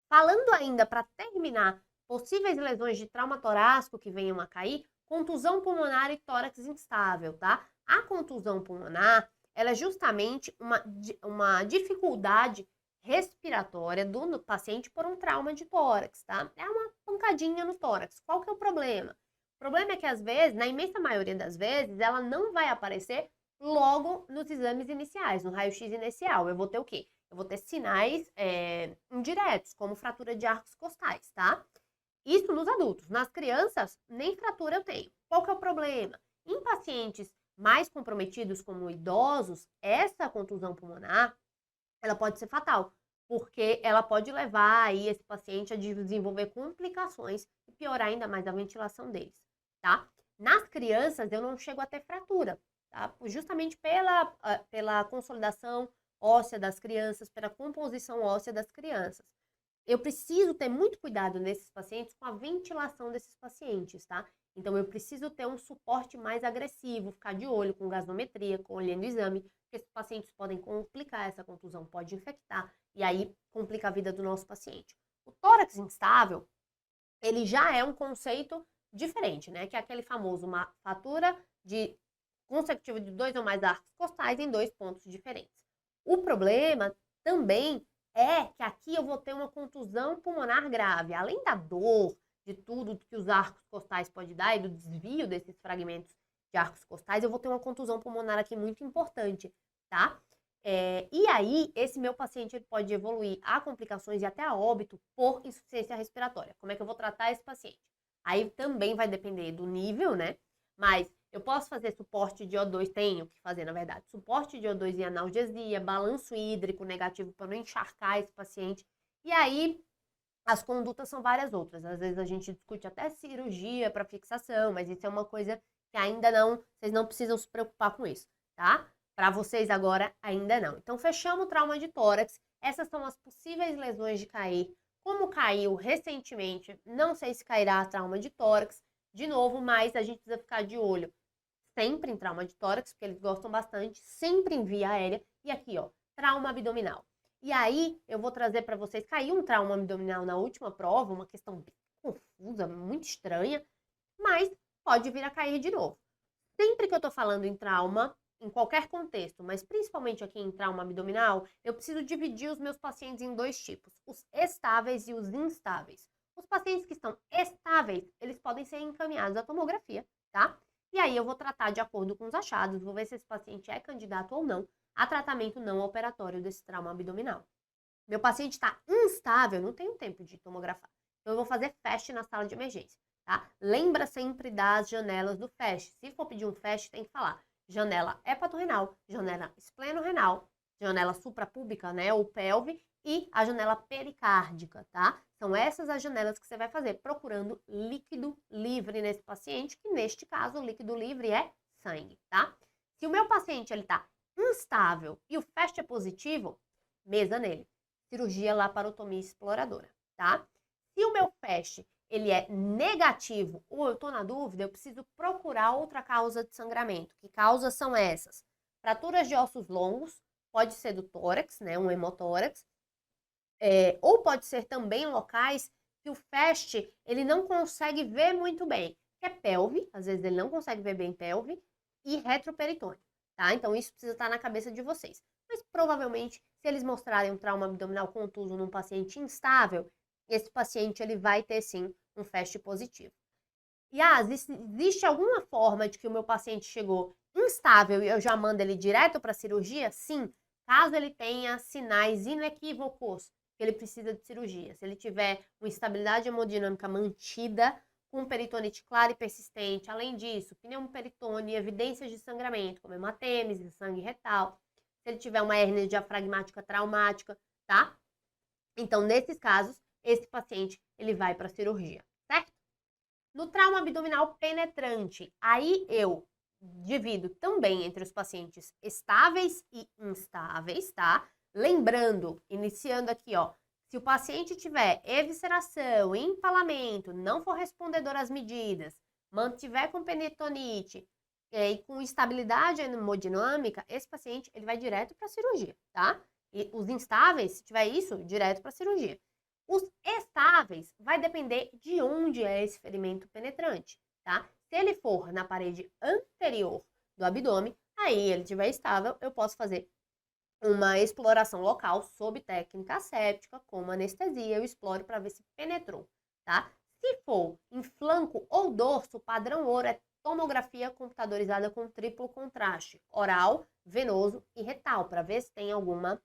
Falando ainda, para terminar, possíveis lesões de trauma torácico que venham a cair, contusão pulmonar e tórax instável, tá? A contusão pulmonar, ela é justamente uma dificuldade respiratória do paciente por um trauma de tórax, tá? É uma pancadinha no tórax. Qual que é o problema? O problema é que, às vezes, na imensa maioria das vezes, ela não vai aparecer logo nos exames iniciais, no raio-x inicial. Eu vou ter o quê? Eu vou ter sinais indiretos, como fratura de arcos costais, tá? Isso nos adultos. Nas crianças, nem fratura eu tenho. Qual que é o problema? Em pacientes mais comprometidos, como idosos, essa contusão pulmonar, ela pode ser fatal, porque ela pode levar aí esse paciente a desenvolver complicações e piorar ainda mais a ventilação deles, tá? Nas crianças, eu não chego a ter fratura, tá? Justamente pela consolidação óssea das crianças, pela composição óssea das crianças. Eu preciso ter muito cuidado nesses pacientes com a ventilação desses pacientes, tá? Então, eu preciso ter um suporte mais agressivo, ficar de olho com gasometria, colhendo exame, porque esses pacientes podem complicar essa contusão, pode infectar, e aí complica a vida do nosso paciente. O tórax instável, ele já é um conceito diferente, né? Que é aquele famoso, uma fratura consecutiva de 2 ou mais arcos costais em 2 pontos diferentes. O problema também é que aqui eu vou ter uma contusão pulmonar grave. Além da dor, de tudo que os arcos costais podem dar e do desvio desses fragmentos de arcos costais, eu vou ter uma contusão pulmonar aqui muito importante, tá? E aí, esse meu paciente ele pode evoluir a complicações e até a óbito por insuficiência respiratória. Como é que eu vou tratar esse paciente? Aí também vai depender do nível, né? Mas eu posso fazer suporte de O2, tenho que fazer, na verdade, suporte de O2 em analgesia, balanço hídrico negativo para não encharcar esse paciente. E aí, as condutas são várias outras. Às vezes a gente discute até cirurgia para fixação, mas isso é uma coisa que ainda não, vocês não precisam se preocupar com isso, tá? Para vocês agora, ainda não. Então, fechamos o trauma de tórax. Essas são as possíveis lesões de cair. Como caiu recentemente, não sei se cairá trauma de tórax. De novo, mas a gente precisa ficar de olho sempre em trauma de tórax, porque eles gostam bastante, sempre em via aérea. E aqui, ó, trauma abdominal. E aí, eu vou trazer para vocês, caiu um trauma abdominal na última prova, uma questão bem confusa, muito estranha, mas pode vir a cair de novo. Sempre que eu tô falando em trauma, em qualquer contexto, mas principalmente aqui em trauma abdominal, eu preciso dividir os meus pacientes em 2 tipos, os estáveis e os instáveis. Os pacientes que estão estáveis, eles podem ser encaminhados à tomografia, tá? E aí eu vou tratar de acordo com os achados, vou ver se esse paciente é candidato ou não a tratamento não operatório desse trauma abdominal. Meu paciente está instável, não tenho tempo de tomografar. Então eu vou fazer FAST na sala de emergência, tá? Lembra sempre das janelas do FAST. Se for pedir um FAST, tem que falar janela hepatorrenal, janela espleno-renal, janela suprapúbica, né, ou pelve, e a janela pericárdica, tá? São essas as janelas que você vai fazer, procurando líquido livre nesse paciente, que neste caso o líquido livre é sangue, tá? Se o meu paciente ele tá instável e o FAST é positivo, mesa nele. Cirurgia laparotomia exploradora, tá? Se o meu FAST ele é negativo ou eu tô na dúvida, eu preciso procurar outra causa de sangramento. Que causas são essas? Fraturas de ossos longos, pode ser do tórax, né, um hemotórax, ou pode ser também locais que o FAST ele não consegue ver muito bem, que é pelve, às vezes ele não consegue ver bem pelve, e retroperitônio, tá? Então isso precisa estar na cabeça de vocês. Mas provavelmente, se eles mostrarem um trauma abdominal contuso num paciente instável, esse paciente ele vai ter sim um FAST positivo. E existe alguma forma de que o meu paciente chegou instável e eu já mando ele direto para a cirurgia? Sim, caso ele tenha sinais inequívocos que ele precisa de cirurgia. Se ele tiver uma estabilidade hemodinâmica mantida, com peritonite clara e persistente, além disso, pneumoperitone e evidências de sangramento, como hematêmese, sangue retal, se ele tiver uma hérnia diafragmática traumática, tá? Então, nesses casos, esse paciente, ele vai para a cirurgia, certo? No trauma abdominal penetrante, aí eu divido também entre os pacientes estáveis e instáveis, tá? Lembrando, iniciando aqui, ó, se o paciente tiver evisceração, empalamento, não for respondedor às medidas, mantiver com peritonite e com instabilidade hemodinâmica, esse paciente ele vai direto para a cirurgia, tá? E os instáveis, se tiver isso, direto para a cirurgia. Os estáveis vai depender de onde é esse ferimento penetrante, tá? Se ele for na parede anterior do abdômen, aí ele estiver estável, eu posso fazer uma exploração local sob técnica asséptica, como anestesia, eu exploro para ver se penetrou, tá? Se for em flanco ou dorso, o padrão ouro é tomografia computadorizada com triplo contraste, oral, venoso e retal, para ver se tem alguma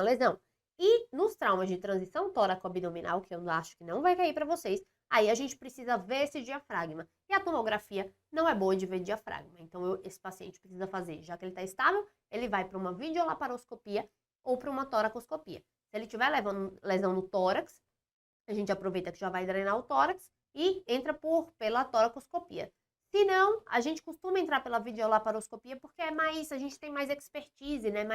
lesão. E nos traumas de transição tóraco-abdominal, que eu acho que não vai cair para vocês, aí a gente precisa ver esse diafragma. E a tomografia não é boa de ver diafragma. Então, esse paciente precisa fazer, já que ele está estável, ele vai para uma videolaparoscopia ou para uma toracoscopia. Se ele tiver lesão no tórax, a gente aproveita que já vai drenar o tórax e entra pela toracoscopia. Se não, a gente costuma entrar pela videolaparoscopia porque a gente tem mais expertise, né?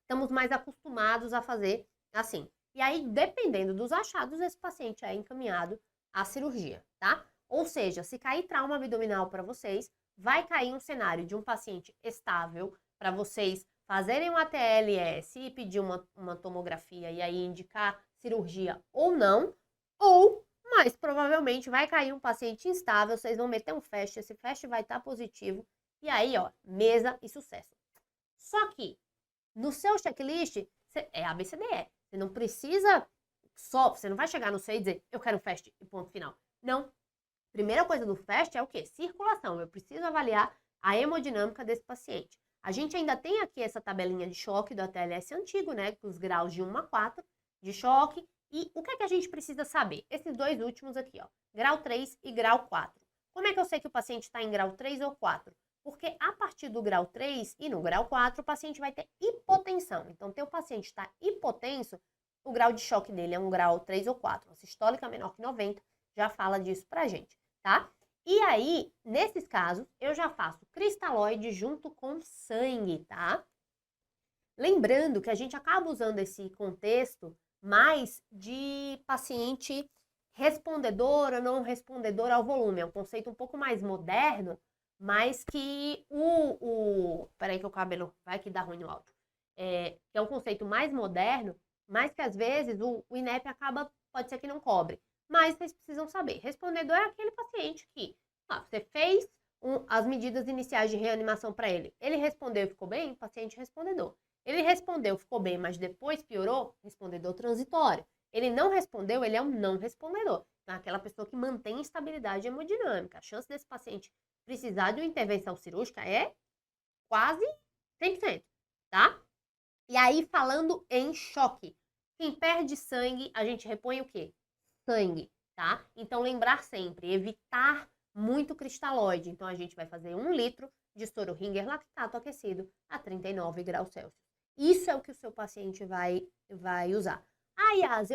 Estamos mais acostumados a fazer assim. E aí, dependendo dos achados, esse paciente é encaminhado à cirurgia, tá? Ou seja, se cair trauma abdominal para vocês, vai cair um cenário de um paciente estável para vocês fazerem um ATLS e pedir uma tomografia e aí indicar cirurgia ou não, ou, mais provavelmente, vai cair um paciente instável, vocês vão meter um FAST, esse FAST vai estar positivo, e aí, ó, mesa e sucesso. Só que, no seu checklist, é ABCDE. Você não precisa você não vai chegar no seu e dizer, eu quero um FAST e ponto final. Não. Primeira coisa do FAST é o quê? Circulação. Eu preciso avaliar a hemodinâmica desse paciente. A gente ainda tem aqui essa tabelinha de choque do ATLS antigo, né? Com os graus de 1 a 4 de choque. E o que é que a gente precisa saber? Esses dois últimos aqui, ó. Grau 3 e grau 4. Como é que eu sei que o paciente está em grau 3 ou 4? Porque a partir do grau 3 e no grau 4, o paciente vai ter hipotensão. Então, o paciente está hipotenso, o grau de choque dele é um grau 3 ou 4. A sistólica menor que 90 já fala disso pra gente, tá? E aí, nesses casos, eu já faço cristalóide junto com sangue, tá? Lembrando que a gente acaba usando esse contexto mais de paciente respondedor ou não respondedor ao volume. É um conceito um pouco mais moderno, mas que peraí que o cabelo vai que dá ruim no áudio. Que é um conceito mais moderno, mas que às vezes o INEP pode ser que não cobre. Mas vocês precisam saber, respondedor é aquele paciente que você fez as medidas iniciais de reanimação para ele. Ele respondeu e ficou bem? Paciente respondedor. Ele respondeu, ficou bem, mas depois piorou? Respondedor transitório. Ele não respondeu, ele é um não respondedor. Então, é aquela pessoa que mantém estabilidade hemodinâmica. A chance desse paciente precisar de uma intervenção cirúrgica é quase 100%, tá? E aí, falando em choque, quem perde sangue, a gente repõe o quê? Sangue, tá? Então, lembrar sempre, evitar muito cristalóide. Então, a gente vai fazer 1 litro de soro Ringer lactato aquecido a 39 graus Celsius. Isso é o que o seu paciente vai usar. Ah, Yas,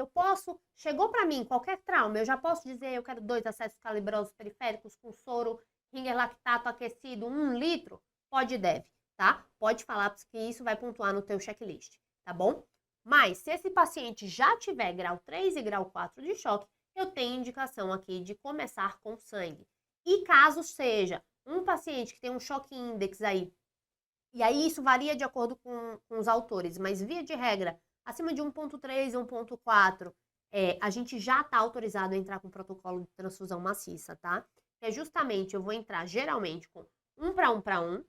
chegou para mim qualquer trauma, eu já posso dizer, eu quero 2 acessos calibrosos periféricos com soro Ringer lactato aquecido 1 litro? Pode e deve, tá? Pode falar, porque isso vai pontuar no teu checklist, tá bom? Mas, se esse paciente já tiver grau 3 e grau 4 de choque, eu tenho indicação aqui de começar com sangue. E caso seja um paciente que tem um choque index aí, e aí isso varia de acordo com os autores, mas via de regra, acima de 1.3 e 1.4, a gente já está autorizado a entrar com protocolo de transfusão maciça, tá? Que é justamente, eu vou entrar geralmente com 1 para 1,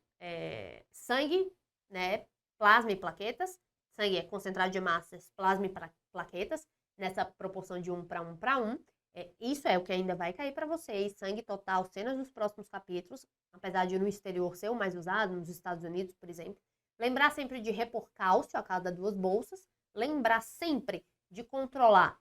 sangue, né, plasma e plaquetas. Sangue é concentrado de massas, plasma e plaquetas, nessa proporção de 1 para 1 para 1. Isso é o que ainda vai cair para vocês, sangue total, cenas dos próximos capítulos, apesar de no exterior ser o mais usado, nos Estados Unidos, por exemplo. Lembrar sempre de repor cálcio a cada 2 bolsas, lembrar sempre de controlar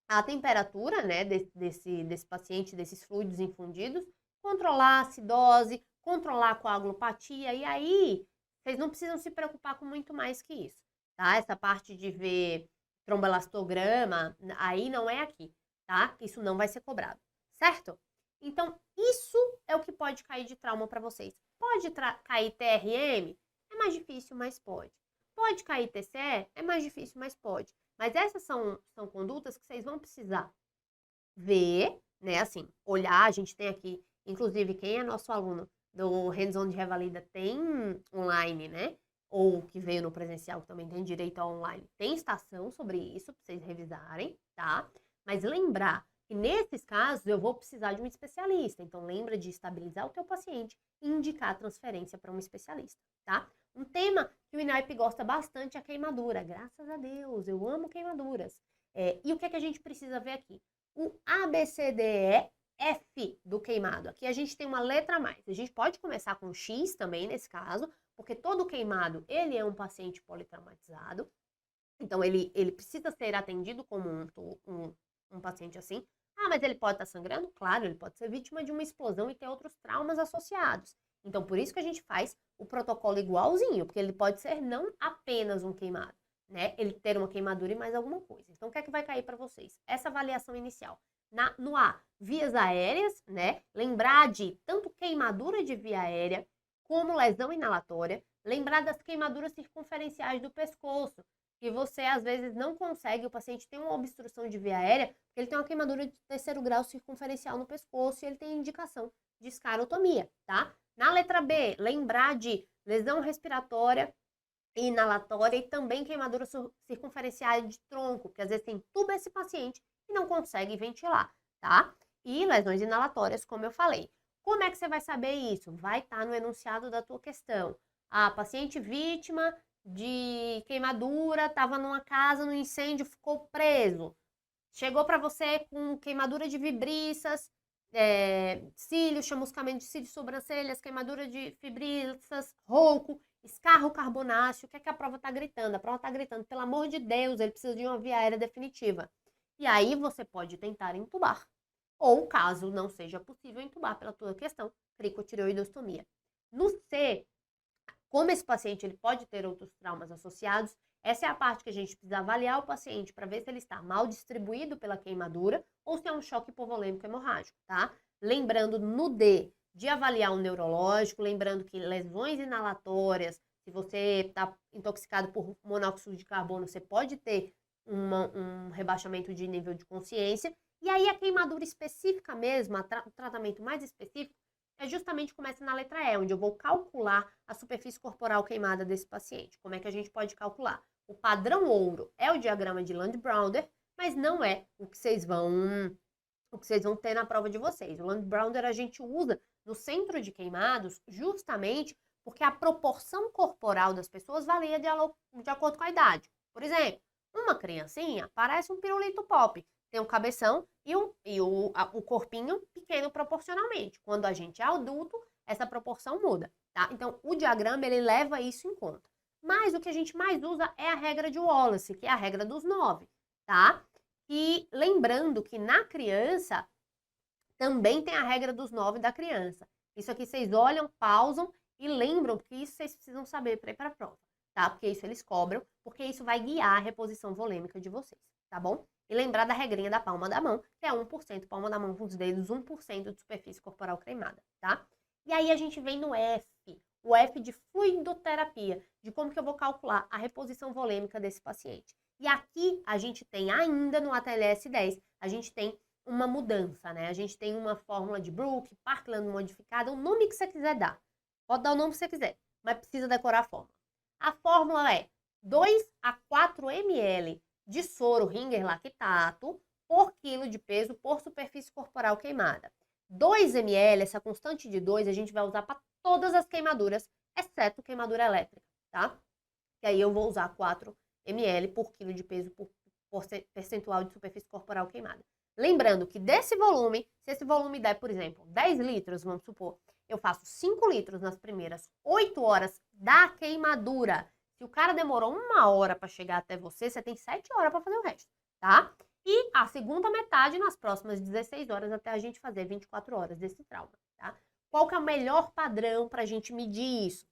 a temperatura, né, desse paciente, desses fluidos infundidos, controlar a acidose, controlar a coagulopatia, e aí vocês não precisam se preocupar com muito mais que isso, tá? Essa parte de ver tromboelastograma, aí não é aqui, tá? Isso não vai ser cobrado, certo? Então, isso é o que pode cair de trauma para vocês. Pode cair TRM? É mais difícil, mas pode. Pode cair TCE? É mais difícil, mas pode. Mas essas são condutas que vocês vão precisar ver, né? Assim, olhar. A gente tem aqui, inclusive, quem é nosso aluno do Hands-on de Revalida tem online, né? Ou que veio no presencial, que também tem direito ao online. Tem estação sobre isso para vocês revisarem, tá? Mas lembrar que nesses casos eu vou precisar de um especialista. Então, lembra de estabilizar o teu paciente e indicar a transferência para um especialista, tá? Um tema que o INAIP gosta bastante é a queimadura. Graças a Deus, eu amo queimaduras. E o que é que a gente precisa ver aqui? O ABCDEF do queimado. Aqui a gente tem uma letra a mais. A gente pode começar com X também nesse caso, porque todo queimado, ele é um paciente politraumatizado. Então, ele precisa ser atendido como um paciente assim. Ah, mas ele pode estar sangrando? Claro, ele pode ser vítima de uma explosão e ter outros traumas associados. Então, por isso que a gente faz o protocolo igualzinho, porque ele pode ser não apenas um queimado, né? Ele ter uma queimadura e mais alguma coisa. Então, o que é que vai cair para vocês? Essa avaliação inicial. No A, vias aéreas, né? Lembrar de tanto queimadura de via aérea como lesão inalatória. Lembrar das queimaduras circunferenciais do pescoço, que você às vezes não consegue, o paciente tem uma obstrução de via aérea, porque ele tem uma queimadura de terceiro grau circunferencial no pescoço e ele tem indicação de escarotomia, tá? Na letra B, lembrar de lesão respiratória e inalatória e também queimadura circunferencial de tronco, que às vezes entuba esse paciente e não consegue ventilar, tá? E lesões inalatórias, como eu falei. Como é que você vai saber isso? Vai estar no enunciado da tua questão. A paciente vítima de queimadura, estava numa casa, no incêndio, ficou preso. Chegou para você com queimadura de vibriças, cílios, chamuscamento de cílios, sobrancelhas, queimadura de fibriças, rouco, escarro carbonáceo. O que é que a prova está gritando? A prova está gritando, pelo amor de Deus, ele precisa de uma via aérea definitiva. E aí você pode tentar entubar. Ou, caso não seja possível entubar pela tua questão, cricotireoidostomia. No C, como esse paciente ele pode ter outros traumas associados, essa é a parte que a gente precisa avaliar o paciente para ver se ele está mal distribuído pela queimadura ou se é um choque hipovolêmico hemorrágico, tá? Lembrando no D de avaliar o neurológico, lembrando que lesões inalatórias, se você está intoxicado por monóxido de carbono, você pode ter um rebaixamento de nível de consciência. E aí a queimadura específica mesmo, o tratamento mais específico, justamente começa na letra E, onde eu vou calcular a superfície corporal queimada desse paciente. Como é que a gente pode calcular? O padrão ouro é o diagrama de Land-Browder, mas não é o que vocês vão ter na prova de vocês. O Land-Browder a gente usa no centro de queimados justamente porque a proporção corporal das pessoas varia de acordo com a idade. Por exemplo, uma criancinha parece um pirulito pop. Tem um cabeção e o corpinho pequeno proporcionalmente. Quando a gente é adulto, essa proporção muda, tá? Então, o diagrama, ele leva isso em conta. Mas o que a gente mais usa é a regra de Wallace, que é a regra dos 9, tá? E lembrando que na criança, também tem a regra dos 9 da criança. Isso aqui vocês olham, pausam e lembram, porque isso vocês precisam saber para ir para a prova, tá? Porque isso eles cobram, porque isso vai guiar a reposição volêmica de vocês, tá bom? E lembrar da regrinha da palma da mão, que é 1%, palma da mão com os dedos, 1% de superfície corporal queimada, tá? E aí a gente vem no F, o F de fluidoterapia, de como que eu vou calcular a reposição volêmica desse paciente. E aqui a gente tem ainda no ATLS 10, a gente tem uma mudança, né? A gente tem uma fórmula de Brook, Parkland modificada, o nome que você quiser dar. Pode dar o nome que você quiser, mas precisa decorar a fórmula. A fórmula é 2 a 4 ml de soro Ringer lactato por quilo de peso por superfície corporal queimada. 2 ml, essa constante de 2, a gente vai usar para todas as queimaduras, exceto queimadura elétrica, tá? E aí eu vou usar 4 ml por quilo de peso por percentual de superfície corporal queimada. Lembrando que desse volume, se esse volume der, por exemplo, 10 litros, vamos supor, eu faço 5 litros nas primeiras 8 horas da queimadura. Se o cara demorou 1 hora para chegar até você, você tem 7 horas para fazer o resto, tá? E a segunda metade nas próximas 16 horas até a gente fazer 24 horas desse trauma, tá? Qual que é o melhor padrão para a gente medir isso?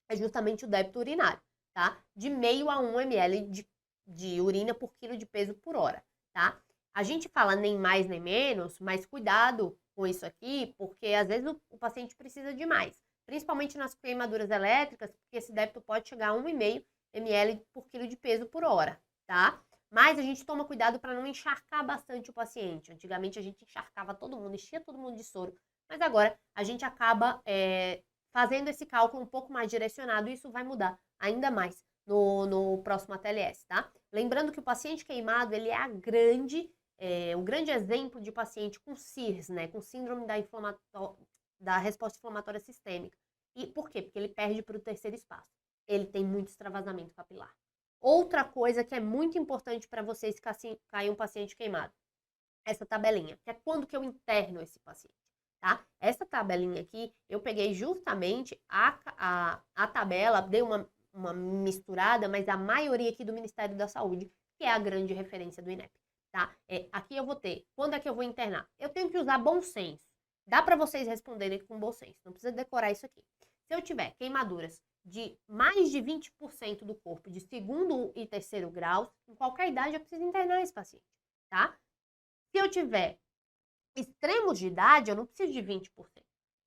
É justamente o débito urinário, tá? De meio a 1 ml de urina por quilo de peso por hora, tá? A gente fala nem mais nem menos, mas cuidado com isso aqui, porque às vezes o paciente precisa de mais. Principalmente nas queimaduras elétricas, porque esse débito pode chegar a 1,5 ml por quilo de peso por hora, tá? Mas a gente toma cuidado para não encharcar bastante o paciente. Antigamente a gente encharcava todo mundo, enchia todo mundo de soro, mas agora a gente acaba fazendo esse cálculo um pouco mais direcionado e isso vai mudar ainda mais no próximo ATLS, tá? Lembrando que o paciente queimado, ele é o grande exemplo de paciente com CIRS, né? Com síndrome da resposta inflamatória sistêmica. E por quê? Porque ele perde para o terceiro espaço. ele tem muito extravasamento capilar. Outra coisa que é muito importante para vocês cair um paciente queimado, essa tabelinha, que é quando que eu interno esse paciente, tá? Essa tabelinha aqui, eu peguei justamente a tabela, dei uma misturada, mas a maioria aqui do Ministério da Saúde, que é a grande referência do INEP, tá? Aqui eu vou ter, quando é que eu vou internar? Eu tenho que usar bom senso. Dá para vocês responderem com bom senso, não precisa decorar isso aqui. Se eu tiver queimaduras de mais de 20% do corpo de segundo e terceiro grau, em qualquer idade eu preciso internar esse paciente, tá? Se eu tiver extremos de idade, eu não preciso de 20%,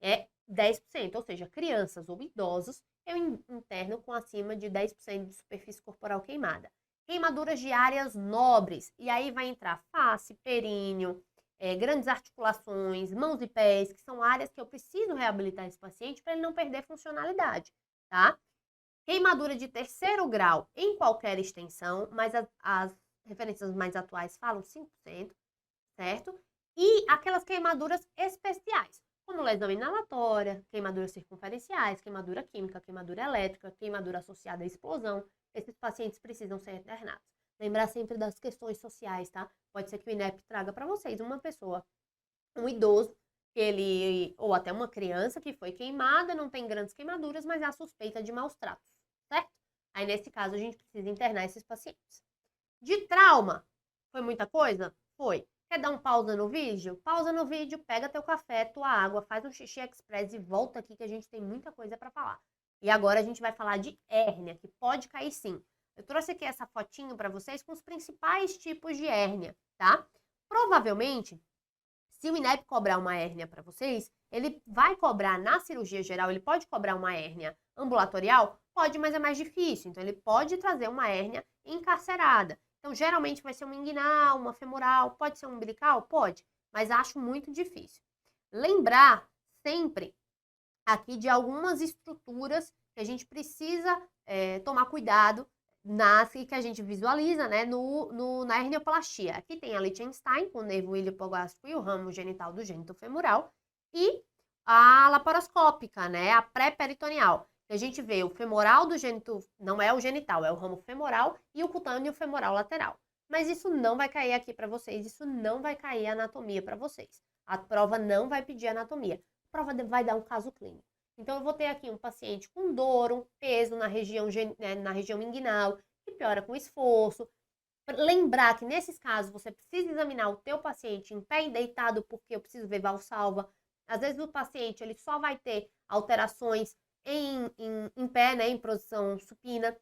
é 10%, ou seja, crianças ou idosos, eu interno com acima de 10% de superfície corporal queimada. Queimaduras de áreas nobres, e aí vai entrar face, períneo, grandes articulações, mãos e pés, que são áreas que eu preciso reabilitar esse paciente para ele não perder funcionalidade, tá? Queimadura de terceiro grau em qualquer extensão, mas as referências mais atuais falam 5%, certo? E aquelas queimaduras especiais, como lesão inalatória, queimaduras circunferenciais, queimadura química, queimadura elétrica, queimadura associada à explosão. Esses pacientes precisam ser internados. Lembrar sempre das questões sociais, tá? Pode ser que o INEP traga para vocês uma pessoa, um idoso, ou até uma criança que foi queimada, não tem grandes queimaduras, mas há suspeita de maus tratos, certo? Aí, nesse caso, a gente precisa internar esses pacientes. De trauma, foi muita coisa? Foi. Quer dar um pausa no vídeo? Pausa no vídeo, pega teu café, tua água, faz um xixi express e volta aqui que a gente tem muita coisa para falar. E agora a gente vai falar de hérnia, que pode cair sim. Eu trouxe aqui essa fotinho para vocês com os principais tipos de hérnia, tá? Provavelmente, se o INEP cobrar uma hérnia para vocês, ele vai cobrar na cirurgia geral, ele pode cobrar uma hérnia ambulatorial? Pode, mas é mais difícil. Então, ele pode trazer uma hérnia encarcerada. Então, geralmente vai ser uma inguinal, uma femoral, pode ser um umbilical? Pode, mas acho muito difícil. Lembrar sempre aqui de algumas estruturas que a gente precisa tomar cuidado que a gente visualiza, né, na hernioplastia. Aqui tem a Liechtenstein, com o nervo iliohipogástrico e o ramo genital do gênito femoral, e a laparoscópica, né, a pré-peritoneal. A gente vê o femoral do gênito, não é o genital, é o ramo femoral e o cutâneo femoral lateral. Mas isso não vai cair aqui para vocês, isso não vai cair a anatomia para vocês. A prova não vai pedir anatomia, a prova vai dar um caso clínico. Então, eu vou ter aqui um paciente com dor, um peso na região inguinal, que piora com esforço. Lembrar que nesses casos você precisa examinar o teu paciente em pé e deitado, porque eu preciso ver valsalva. Às vezes o paciente ele só vai ter alterações em pé, né, em posição supina,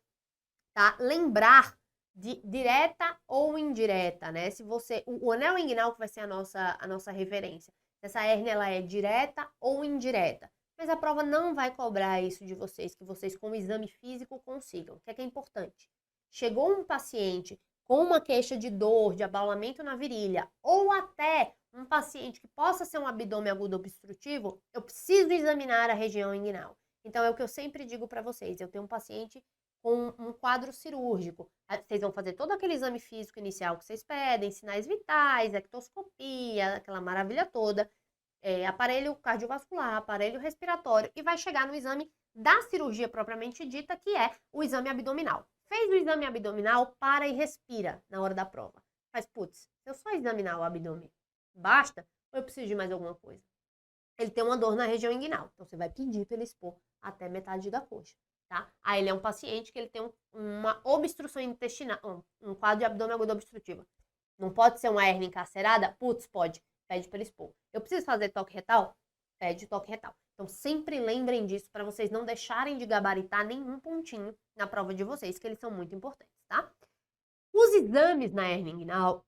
tá? Lembrar de direta ou indireta, né? Se você, o anel inguinal que vai ser a nossa referência. Essa hérnia ela é direta ou indireta. Mas a prova não vai cobrar isso de vocês, que vocês com o exame físico consigam. O que é importante? Chegou um paciente com uma queixa de dor, de abaulamento na virilha, ou até um paciente que possa ser um abdômen agudo obstrutivo, eu preciso examinar a região inguinal. Então, é o que eu sempre digo para vocês. Eu tenho um paciente com um quadro cirúrgico. Vocês vão fazer todo aquele exame físico inicial que vocês pedem, sinais vitais, ectoscopia, aquela maravilha toda. Aparelho cardiovascular, aparelho respiratório, e vai chegar no exame da cirurgia propriamente dita, que é o exame abdominal. Fez o exame abdominal, para e respira na hora da prova. Mas, putz, se eu só examinar o abdômen, basta? Ou eu preciso de mais alguma coisa? Ele tem uma dor na região inguinal, então você vai pedir para ele expor até metade da coxa, tá? Aí ele é um paciente que ele tem uma obstrução intestinal, um quadro de abdômen agudo obstrutivo. Não pode ser uma hérnia encarcerada? Putz, pode. Pede para expor. Eu preciso fazer toque retal? Pede toque retal. Então, sempre lembrem disso para vocês não deixarem de gabaritar nenhum pontinho na prova de vocês, que eles são muito importantes, tá? Os exames na hérnia inguinal,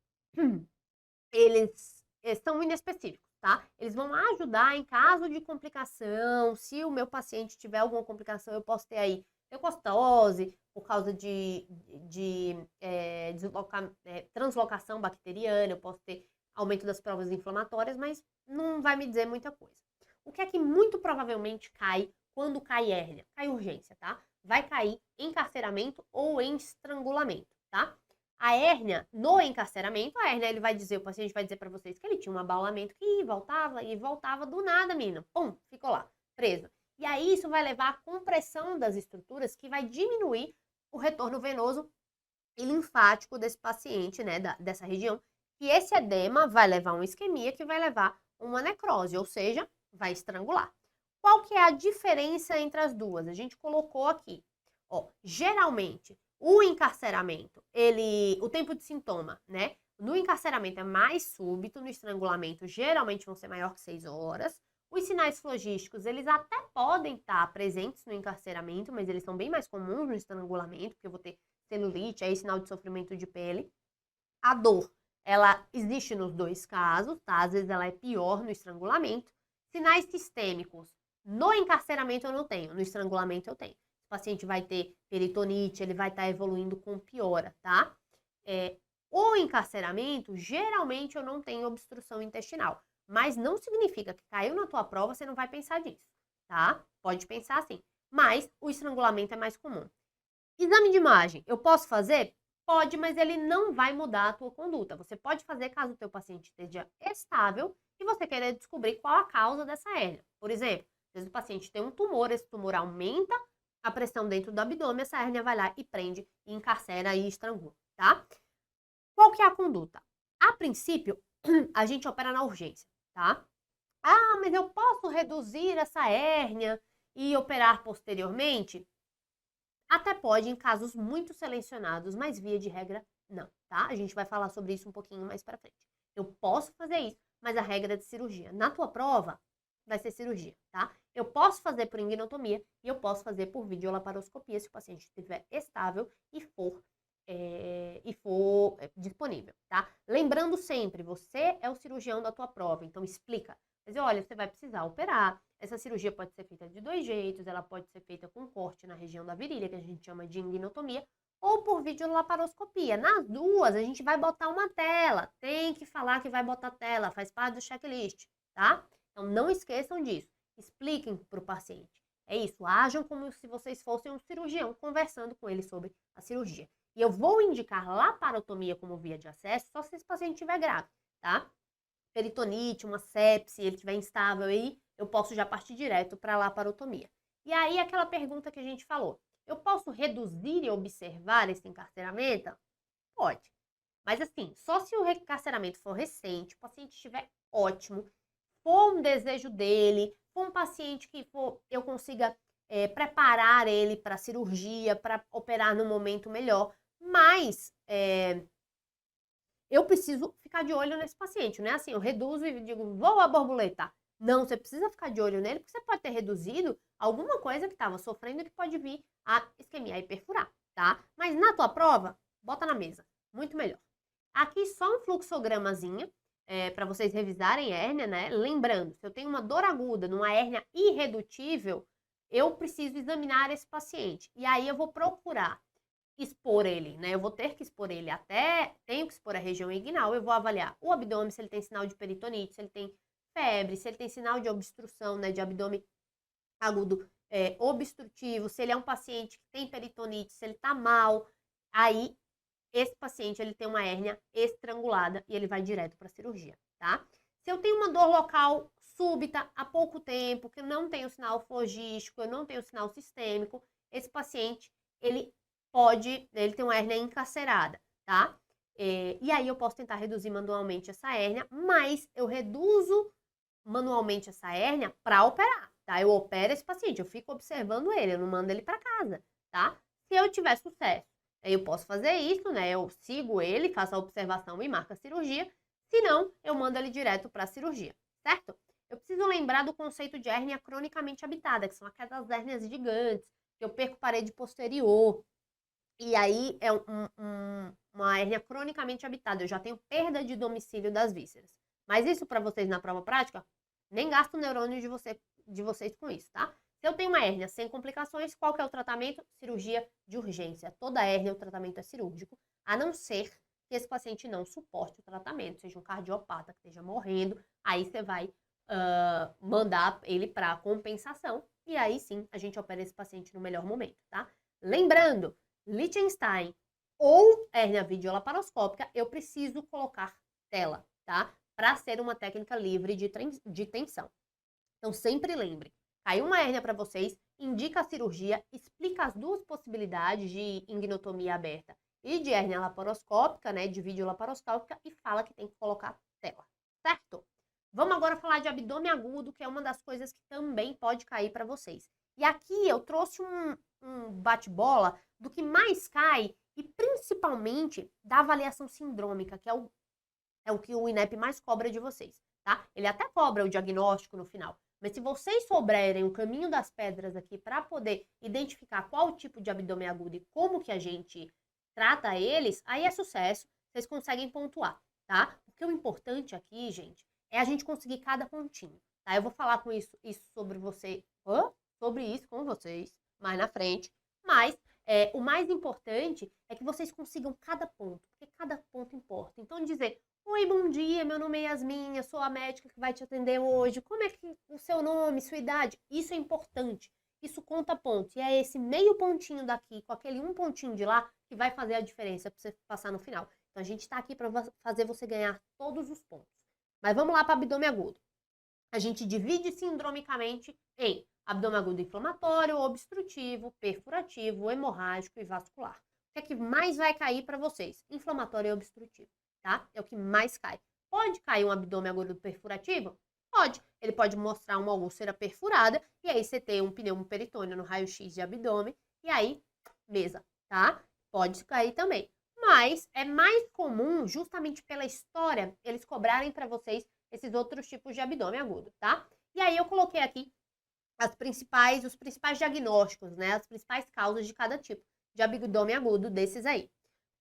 eles são inespecíficos, tá? Eles vão ajudar em caso de complicação. Se o meu paciente tiver alguma complicação, eu posso ter aí leucocitose, por causa de translocação bacteriana, eu posso ter aumento das provas inflamatórias, mas não vai me dizer muita coisa. O que é que muito provavelmente cai quando cai hérnia? Cai urgência, tá? Vai cair encarceramento ou em estrangulamento, tá? A hérnia, no encarceramento, a hérnia, o paciente vai dizer para vocês que ele tinha um abaulamento que voltava e voltava do nada, menina. Pum, ficou lá, preso. E aí isso vai levar à compressão das estruturas, que vai diminuir o retorno venoso e linfático desse paciente, né, dessa região. E esse edema vai levar a uma isquemia, que vai levar a uma necrose, ou seja, vai estrangular. Qual que é a diferença entre as duas? A gente colocou aqui. Ó, geralmente, o encarceramento, o tempo de sintoma, né? No encarceramento é mais súbito, no estrangulamento geralmente vão ser maior que 6 horas. Os sinais flogísticos, eles até podem estar presentes no encarceramento, mas eles são bem mais comuns no estrangulamento, porque eu vou ter celulite, aí sinal de sofrimento de pele. A dor, ela existe nos dois casos, tá? Às vezes ela é pior no estrangulamento. Sinais sistêmicos, no encarceramento eu não tenho, no estrangulamento eu tenho. O paciente vai ter peritonite, ele vai estar evoluindo com piora, tá? O encarceramento, geralmente eu não tenho obstrução intestinal, mas não significa que caiu na tua prova, você não vai pensar nisso, tá? Pode pensar assim, mas o estrangulamento é mais comum. Exame de imagem, eu posso fazer? Pode, mas ele não vai mudar a tua conduta. Você pode fazer caso o teu paciente esteja estável e você querer descobrir qual a causa dessa hérnia. Por exemplo, às vezes o paciente tem um tumor, esse tumor aumenta a pressão dentro do abdômen, essa hérnia vai lá e prende, e encarcera e estrangula, tá? Qual que é a conduta? A princípio, a gente opera na urgência, tá? Ah, mas eu posso reduzir essa hérnia e operar posteriormente? Até pode em casos muito selecionados, mas via de regra não, tá? A gente vai falar sobre isso um pouquinho mais pra frente. Eu posso fazer isso, mas a regra é de cirurgia. Na tua prova, vai ser cirurgia, tá? Eu posso fazer por ingnotomia e eu posso fazer por videolaparoscopia se o paciente estiver estável e for disponível, tá? Lembrando sempre, você é o cirurgião da tua prova, então explica. Mas olha, você vai precisar operar. Essa cirurgia pode ser feita de 2 jeitos, ela pode ser feita com corte na região da virilha, que a gente chama de ingnotomia, ou por videolaparoscopia. Nas duas, a gente vai botar uma tela. Tem que falar que vai botar tela, faz parte do checklist, tá? Então não esqueçam disso. Expliquem para o paciente. É isso, ajam como se vocês fossem um cirurgião conversando com ele sobre a cirurgia. E eu vou indicar laparotomia como via de acesso só se esse paciente estiver grave, tá? Peritonite, uma sepse, ele estiver instável aí, eu posso já partir direto para a laparotomia. E aí aquela pergunta que a gente falou, eu posso reduzir e observar esse encarceramento? Pode. Mas assim, só se o encarceramento for recente, o paciente estiver ótimo, for um desejo dele, for um paciente que eu consiga preparar ele para cirurgia, para operar no momento melhor, mas eu preciso ficar de olho nesse paciente, não é assim, eu reduzo e digo, vou a borboleta. Não, você precisa ficar de olho nele, porque você pode ter reduzido alguma coisa que estava sofrendo que pode vir a isquemiar e perfurar, tá? Mas na tua prova, bota na mesa, muito melhor. Aqui só um fluxogramazinho, para vocês revisarem a hérnia, né? Lembrando, se eu tenho uma dor aguda numa hérnia irredutível, eu preciso examinar esse paciente. E aí eu vou procurar expor ele, né? Eu vou ter que expor ele tenho que expor a região inguinal, eu vou avaliar o abdômen, se ele tem sinal de peritonite, se ele tem febre, se ele tem sinal de obstrução, né, de abdômen agudo obstrutivo, se ele é um paciente que tem peritonite, se ele tá mal, aí esse paciente ele tem uma hérnia estrangulada e ele vai direto para cirurgia, tá? Se eu tenho uma dor local súbita há pouco tempo, que eu não tenho sinal flogístico, eu não tenho sinal sistêmico, esse paciente ele tem uma hérnia encarcerada, tá? E aí eu posso tentar reduzir manualmente essa hérnia, mas eu reduzo manualmente essa hérnia para operar, tá? Eu opero esse paciente, eu fico observando ele, eu não mando ele para casa, tá? Se eu tiver sucesso, eu posso fazer isso, né? Eu sigo ele, faço a observação e marco a cirurgia. Se não, eu mando ele direto para a cirurgia, certo? Eu preciso lembrar do conceito de hérnia cronicamente habitada, que são aquelas hérnias gigantes, que eu perco parede posterior. E aí é uma hérnia cronicamente habitada. Eu já tenho perda de domicílio das vísceras. Mas isso para vocês na prova prática, nem gasto o neurônio de vocês com isso, tá? Se eu tenho uma hérnia sem complicações, qual que é o tratamento? Cirurgia de urgência. Toda hérnia, o tratamento é cirúrgico, a não ser que esse paciente não suporte o tratamento, seja um cardiopata que esteja morrendo, aí você vai mandar ele para compensação e aí sim a gente opera esse paciente no melhor momento, tá? Lembrando, Liechtenstein ou hérnia videolaparoscópica, eu preciso colocar tela, tá? Para ser uma técnica livre de tensão. Então sempre lembre, cai uma hérnia para vocês, indica a cirurgia, explica as duas possibilidades de ignotomia aberta e de hérnia laparoscópica, né, de vídeo laparoscópica, e fala que tem que colocar tela, certo? Vamos agora falar de abdômen agudo, que é uma das coisas que também pode cair para vocês. E aqui eu trouxe um bate-bola do que mais cai e principalmente da avaliação sindrômica, que é o que o INEP mais cobra de vocês, tá? Ele até cobra o diagnóstico no final, mas se vocês souberem o caminho das pedras aqui para poder identificar qual tipo de abdômen agudo e como que a gente trata eles, aí é sucesso, vocês conseguem pontuar, tá? Porque o importante aqui, gente, é a gente conseguir cada pontinho, tá? Eu vou falar com isso sobre sobre isso com vocês mais na frente, mas o mais importante é que vocês consigam cada ponto, porque cada ponto importa. Então, dizer, oi, bom dia, meu nome é Yasmin, eu sou a médica que vai te atender hoje, como é que o seu nome, sua idade, isso é importante, isso conta pontos, e é esse meio pontinho daqui com aquele um pontinho de lá que vai fazer a diferença para você passar no final. Então, a gente está aqui para fazer você ganhar todos os pontos. Mas vamos lá para abdômen agudo. A gente divide sindromicamente em abdômen agudo inflamatório, obstrutivo, perfurativo, hemorrágico e vascular. O que é que mais vai cair para vocês? Inflamatório e obstrutivo, tá? É o que mais cai. Pode cair um abdômen agudo perfurativo? Pode. Ele pode mostrar uma úlcera perfurada e aí você tem um pneumo peritônio no raio-x de abdômen e aí, mesa, tá? Pode cair também. Mas é mais comum, justamente pela história, eles cobrarem para vocês esses outros tipos de abdômen agudo, tá? E aí eu coloquei aqui os principais diagnósticos, né? As principais causas de cada tipo de abdômen agudo desses aí.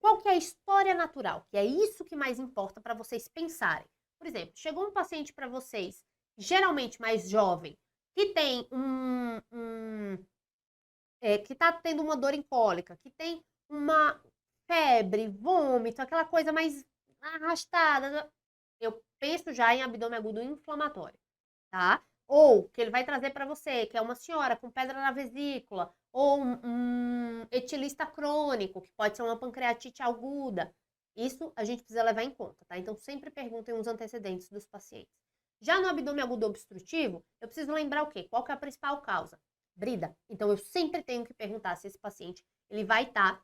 Qual que é a história natural? Que é isso que mais importa para vocês pensarem. Por exemplo, chegou um paciente para vocês, geralmente mais jovem, que tem que tá tendo uma dor em cólica, que tem uma febre, vômito, aquela coisa mais arrastada. Eu penso já em abdômen agudo inflamatório, tá? Ou que ele vai trazer para você, que é uma senhora com pedra na vesícula, ou um etilista crônico, que pode ser uma pancreatite aguda. Isso a gente precisa levar em conta, tá? Então sempre perguntem os antecedentes dos pacientes. Já no abdômen agudo obstrutivo, eu preciso lembrar o quê? Qual que é a principal causa? Brida. Então eu sempre tenho que perguntar se esse paciente ele vai estar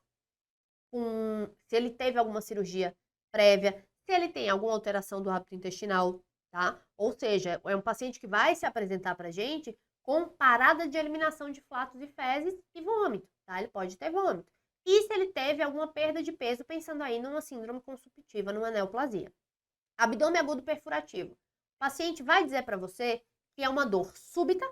se ele teve alguma cirurgia prévia, se ele tem alguma alteração do hábito intestinal, tá? Ou seja, é um paciente que vai se apresentar pra gente com parada de eliminação de flatos e fezes e vômito, tá? Ele pode ter vômito. E se ele teve alguma perda de peso, pensando aí numa síndrome consumptiva, numa neoplasia. Abdômen agudo perfurativo. O paciente vai dizer para você que é uma dor súbita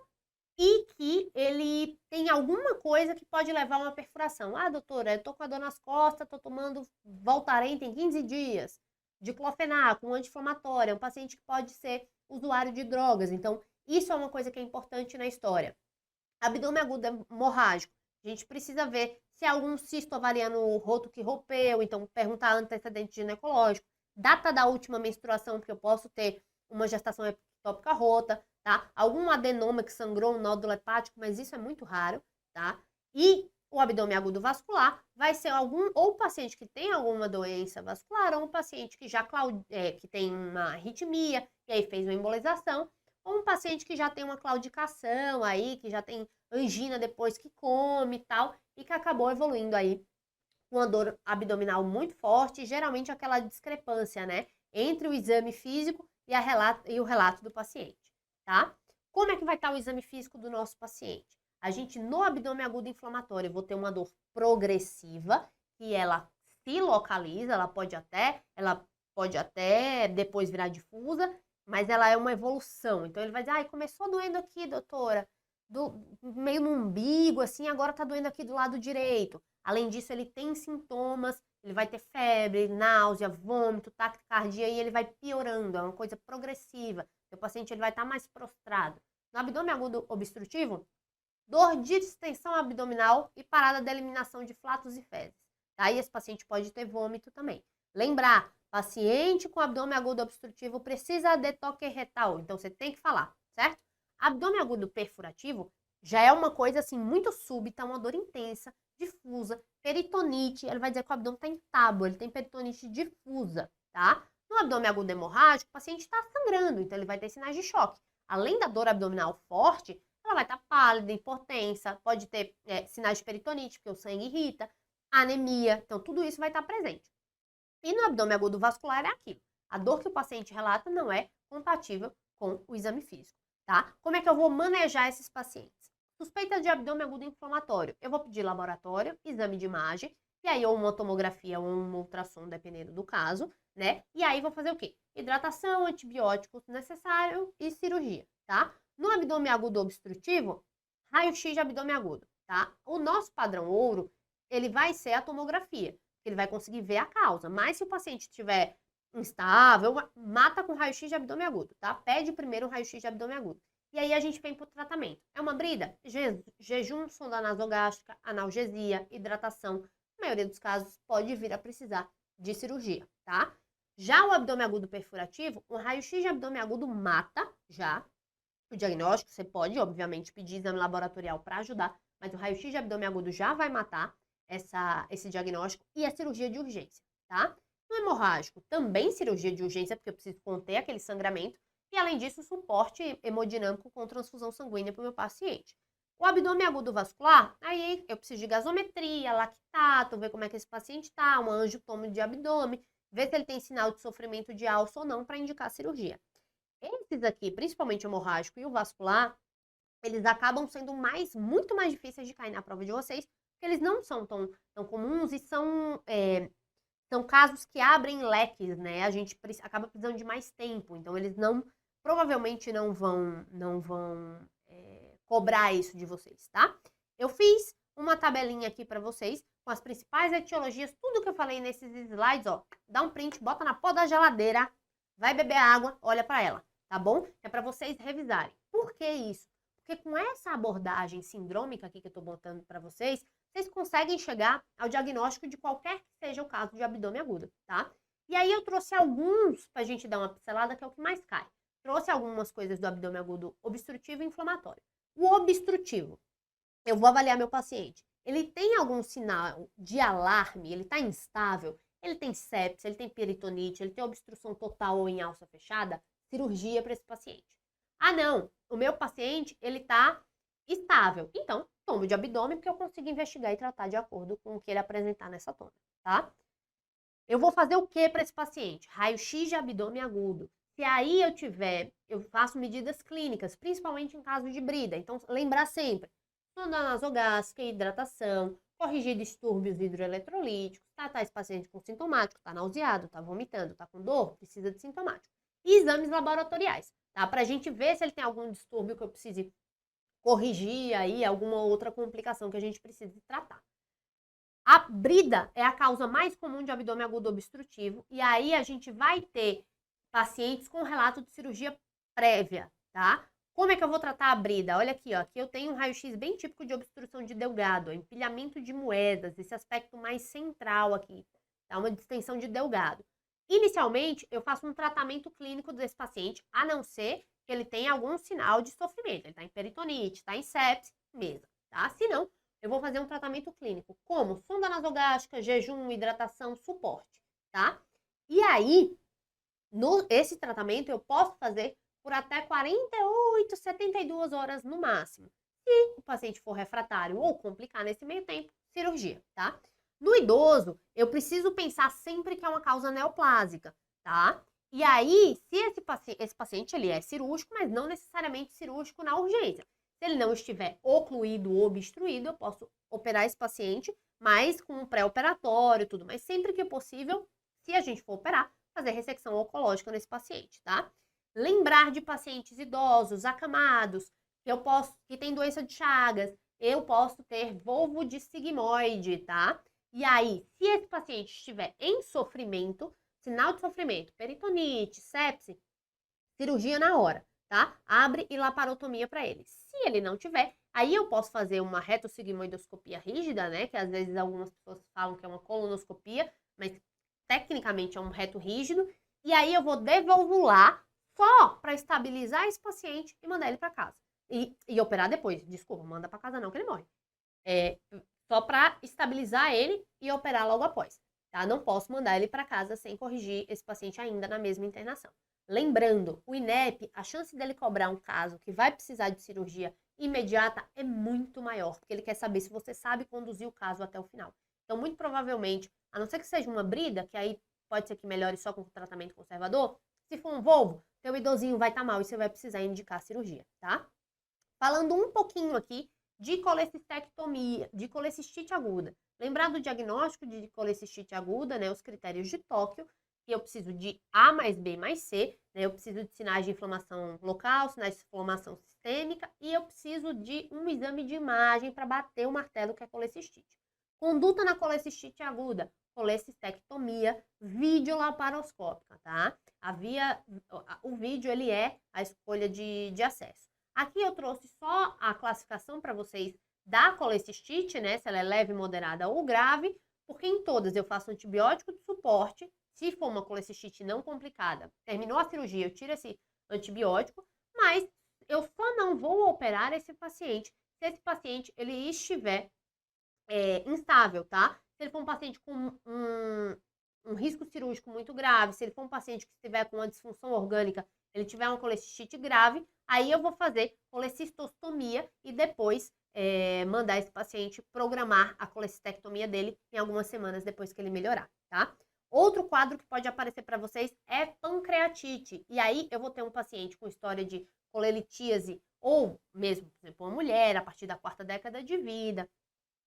e que ele tem alguma coisa que pode levar a uma perfuração. Ah, doutora, eu tô com a dor nas costas, tô tomando Voltaren tem 15 dias, diclofenaco, um anti-inflamatório, é um paciente que pode ser usuário de drogas. Então, isso é uma coisa que é importante na história. Abdômen agudo hemorrágico. A gente precisa ver se há algum cisto ovariano roto que rompeu, então perguntar antecedente ginecológico, data da última menstruação, porque eu posso ter uma gestação ectópica rota, tá? Algum adenoma que sangrou, um nódulo hepático, mas isso é muito raro, tá? E o abdômen agudo vascular vai ser ou paciente que tem alguma doença vascular, ou um paciente que já que tem uma arritmia, e aí fez uma embolização, ou um paciente que já tem uma claudicação aí, que já tem angina depois que come e tal, e que acabou evoluindo aí com uma dor abdominal muito forte, geralmente aquela discrepância, né, entre o exame físico e o relato do paciente, tá? Como é que vai estar o exame físico do nosso paciente? A gente, no abdômen agudo inflamatório, vou ter uma dor progressiva, que ela se localiza, ela pode até depois virar difusa, mas ela é uma evolução. Então, ele vai dizer, começou doendo aqui, doutora, meio no umbigo, assim, agora tá doendo aqui do lado direito. Além disso, ele tem sintomas, ele vai ter febre, náusea, vômito, taquicardia, e ele vai piorando, é uma coisa progressiva. O paciente ele vai estar mais prostrado. No abdômen agudo obstrutivo, dor de distensão abdominal e parada da eliminação de flatos e fezes. Tá? E esse paciente pode ter vômito também. Lembrar, paciente com abdômen agudo obstrutivo precisa de toque retal, então você tem que falar, certo? Abdômen agudo perfurativo já é uma coisa assim muito súbita, uma dor intensa, difusa, peritonite, ele vai dizer que o abdômen está em tábua, ele tem peritonite difusa, tá? No abdômen agudo hemorrágico, o paciente está sangrando, então ele vai ter sinais de choque. Além da dor abdominal forte, ela vai estar pálida, hipotensa, pode ter sinais de peritonite, porque o sangue irrita, anemia, então tudo isso vai estar presente. E no abdômen agudo vascular é aquilo. A dor que o paciente relata não é compatível com o exame físico, tá? Como é que eu vou manejar esses pacientes? Suspeita de abdômen agudo inflamatório. Eu vou pedir laboratório, exame de imagem, e aí ou uma tomografia ou um ultrassom, dependendo do caso, né? E aí vou fazer o quê? Hidratação, antibióticos necessário e cirurgia, tá? No abdômen agudo obstrutivo, raio-x de abdômen agudo, tá? O nosso padrão ouro, ele vai ser a tomografia, ele vai conseguir ver a causa. Mas se o paciente estiver instável, mata com raio-x de abdômen agudo, tá? Pede primeiro um raio-x de abdômen agudo. E aí a gente vem para o tratamento. É uma brida? Jejum, sonda nasogástrica, analgesia, hidratação. Na maioria dos casos pode vir a precisar de cirurgia, tá? Já o abdômen agudo perfurativo, um raio-x de abdômen agudo mata já o diagnóstico. Você pode, obviamente, pedir exame laboratorial para ajudar, mas o raio-x de abdômen agudo já vai matar esse diagnóstico e a cirurgia de urgência, tá? No hemorrágico, também cirurgia de urgência, porque eu preciso conter aquele sangramento, e além disso, suporte hemodinâmico com transfusão sanguínea para o meu paciente. O abdômen agudo vascular, aí eu preciso de gasometria, lactato, ver como é que esse paciente está, uma angiotomo de abdômen, ver se ele tem sinal de sofrimento de alça ou não para indicar cirurgia. Esses aqui, principalmente o hemorrágico e o vascular, eles acabam sendo muito mais difíceis de cair na prova de vocês, porque eles não são tão comuns e são casos que abrem leques, né? A gente acaba precisando de mais tempo, então eles provavelmente não vão cobrar isso de vocês, tá? Eu fiz uma tabelinha aqui para vocês com as principais etiologias, tudo que eu falei nesses slides, ó, dá um print, bota na pó da geladeira, vai beber água, olha para ela, tá bom? É para vocês revisarem. Por que isso? Porque com essa abordagem sindrômica aqui que eu tô botando para vocês conseguem chegar ao diagnóstico de qualquer que seja o caso de abdômen agudo, tá? E aí eu trouxe alguns pra gente dar uma pincelada, que é o que mais cai. Trouxe algumas coisas do abdômen agudo obstrutivo e inflamatório. O obstrutivo, eu vou avaliar meu paciente. Ele tem algum sinal de alarme? Ele tá instável? Ele tem sepsis? Ele tem peritonite? Ele tem obstrução total ou em alça fechada? Cirurgia para esse paciente. Ah, não, o meu paciente, ele tá estável. Então, tomo de abdômen, porque eu consigo investigar e tratar de acordo com o que ele apresentar nessa toma, tá? Eu vou fazer o que para esse paciente? Raio-x de abdômen agudo. Se aí eu faço medidas clínicas, principalmente em caso de brida. Então, lembrar sempre, sonda nasogástrica, hidratação, corrigir distúrbios hidroeletrolíticos, tratar esse paciente com sintomático, tá nauseado, tá vomitando, tá com dor, precisa de sintomático. E exames laboratoriais, tá? Pra gente ver se ele tem algum distúrbio que eu precise corrigir aí, alguma outra complicação que a gente precisa tratar. A brida é a causa mais comum de abdômen agudo obstrutivo, e aí a gente vai ter pacientes com relato de cirurgia prévia, tá? Como é que eu vou tratar a brida? Olha aqui, ó, aqui eu tenho um raio-x bem típico de obstrução de Delgado, empilhamento de moedas, esse aspecto mais central aqui, tá? Uma distensão de Delgado. Inicialmente, eu faço um tratamento clínico desse paciente, a não ser que ele tenha algum sinal de sofrimento. Ele está em peritonite, está em sepsis, mesa, tá? Se não, eu vou fazer um tratamento clínico, como sonda nasogástrica, jejum, hidratação, suporte, tá? E aí, esse tratamento eu posso fazer por até 48, 72 horas no máximo. Se o paciente for refratário ou complicar nesse meio tempo, cirurgia, tá? No idoso, eu preciso pensar sempre que é uma causa neoplásica, tá? E aí, se esse paciente ele é cirúrgico, mas não necessariamente cirúrgico na urgência. Se ele não estiver ocluído ou obstruído, eu posso operar esse paciente, mas com um pré-operatório e tudo. Mas sempre que possível, se a gente for operar, fazer ressecção oncológica nesse paciente, tá? Lembrar de pacientes idosos, acamados, que tem doença de Chagas, eu posso ter volvo de sigmoide, tá? E aí, se esse paciente estiver em sofrimento, sinal de sofrimento, peritonite, sepse, cirurgia na hora, tá? Abre e laparotomia para ele. Se ele não tiver, aí eu posso fazer uma retossigmoidoscopia rígida, né? Que às vezes algumas pessoas falam que é uma colonoscopia, mas tecnicamente é um reto rígido. E aí eu vou devolvular só para estabilizar esse paciente e mandar ele para casa. E operar depois. Desculpa, manda para casa não, que ele morre. Só para estabilizar ele e operar logo após. Tá? Não posso mandar ele para casa sem corrigir esse paciente ainda na mesma internação. Lembrando, o INEP, a chance dele cobrar um caso que vai precisar de cirurgia imediata é muito maior, porque ele quer saber se você sabe conduzir o caso até o final. Então, muito provavelmente, a não ser que seja uma brida, que aí pode ser que melhore só com tratamento conservador, se for um volvo, teu idosinho vai estar mal e você vai precisar indicar cirurgia, tá? Falando um pouquinho aqui de colecistectomia, de colecistite aguda. Lembrar do diagnóstico de colecistite aguda, né, os critérios de Tóquio, que eu preciso de A mais B mais C, né, eu preciso de sinais de inflamação local, sinais de inflamação sistêmica e eu preciso de um exame de imagem para bater o martelo que é colecistite. Conduta na colecistite aguda, colecistectomia videolaparoscópica, tá? O vídeo, ele é a escolha de acesso. Aqui eu trouxe só a classificação para vocês da colecistite, né? Se ela é leve, moderada ou grave, porque em todas eu faço antibiótico de suporte. Se for uma colecistite não complicada, terminou a cirurgia, eu tiro esse antibiótico, mas eu só não vou operar esse paciente se esse paciente ele estiver instável, tá? Se ele for um paciente com um risco cirúrgico muito grave, se ele for um paciente que estiver com uma disfunção orgânica, ele tiver uma colecistite grave, aí eu vou fazer colecistostomia e depois mandar esse paciente programar a colecistectomia dele em algumas semanas depois que ele melhorar, tá? Outro quadro que pode aparecer para vocês é pancreatite. E aí eu vou ter um paciente com história de colelitíase ou mesmo, por exemplo, uma mulher a partir da 4ª década de vida,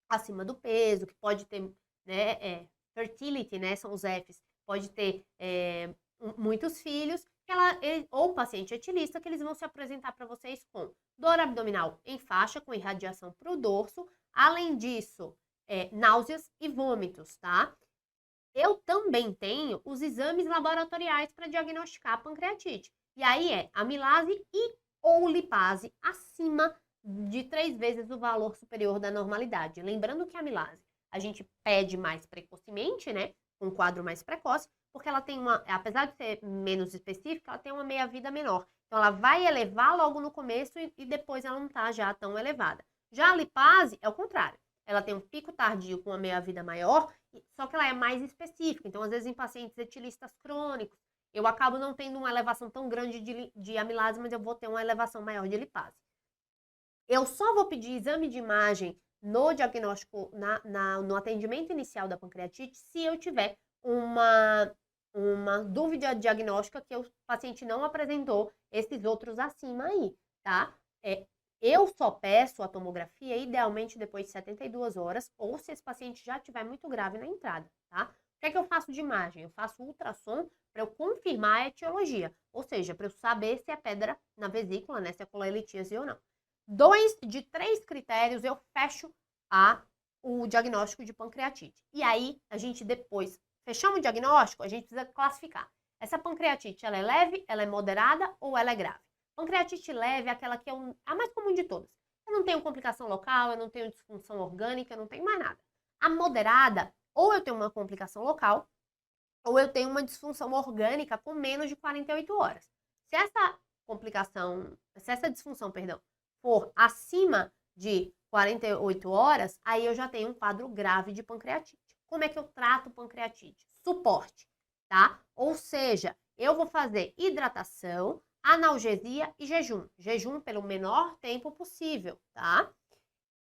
acima do peso, que pode ter, né, fertility, né, são os Fs, pode ter muitos filhos, ou paciente etilista, que eles vão se apresentar para vocês com dor abdominal em faixa, com irradiação para o dorso, além disso, náuseas e vômitos, tá? Eu também tenho os exames laboratoriais para diagnosticar a pancreatite. E aí amilase e ou lipase acima de 3 vezes o valor superior da normalidade. Lembrando que a amilase a gente pede mais precocemente, né? Um quadro mais precoce, porque ela tem apesar de ser menos específica, ela tem uma meia-vida menor. Então, ela vai elevar logo no começo e depois ela não está já tão elevada. Já a lipase é o contrário. Ela tem um pico tardio com uma meia-vida maior, só que ela é mais específica. Então, às vezes, em pacientes etilistas crônicos, eu acabo não tendo uma elevação tão grande de amilase, mas eu vou ter uma elevação maior de lipase. Eu só vou pedir exame de imagem no diagnóstico, no atendimento inicial da pancreatite, se eu tiver uma dúvida diagnóstica que o paciente não apresentou esses outros acima aí, tá? Eu só peço a tomografia, idealmente, depois de 72 horas, ou se esse paciente já estiver muito grave na entrada, tá? O que é que eu faço de imagem? Eu faço ultrassom para eu confirmar a etiologia, ou seja, para eu saber se é pedra na vesícula, né? Se é colelitíase ou não. 2 de 3 critérios eu fecho o diagnóstico de pancreatite. E aí, a gente depois, fechamos o diagnóstico, a gente precisa classificar. Essa pancreatite, ela é leve, ela é moderada ou ela é grave? Pancreatite leve é aquela que é a mais comum de todas. Eu não tenho complicação local, eu não tenho disfunção orgânica, eu não tenho mais nada. A moderada, ou eu tenho uma complicação local, ou eu tenho uma disfunção orgânica com menos de 48 horas. Se essa disfunção, for acima de 48 horas, aí eu já tenho um quadro grave de pancreatite. Como é que eu trato pancreatite? Suporte, tá? Ou seja, eu vou fazer hidratação, analgesia e jejum. Jejum pelo menor tempo possível, tá?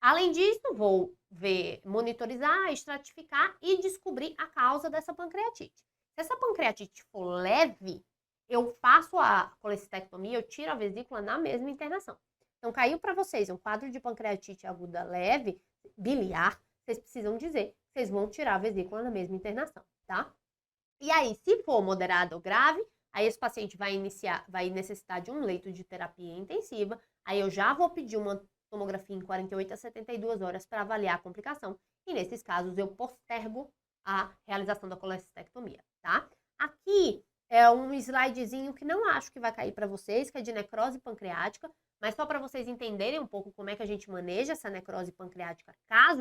Além disso, vou monitorizar, estratificar e descobrir a causa dessa pancreatite. Se essa pancreatite for leve, eu faço a colecistectomia, eu tiro a vesícula na mesma internação. Então, caiu para vocês um quadro de pancreatite aguda leve, biliar, vocês precisam dizer, vocês vão tirar a vesícula na mesma internação, tá? E aí, se for moderado ou grave, aí esse paciente vai necessitar de um leito de terapia intensiva, aí eu já vou pedir uma tomografia em 48 a 72 horas para avaliar a complicação, e nesses casos eu postergo a realização da colecistectomia, tá? Aqui é um slidezinho que não acho que vai cair para vocês, que é de necrose pancreática, mas só para vocês entenderem um pouco como é que a gente maneja essa necrose pancreática, caso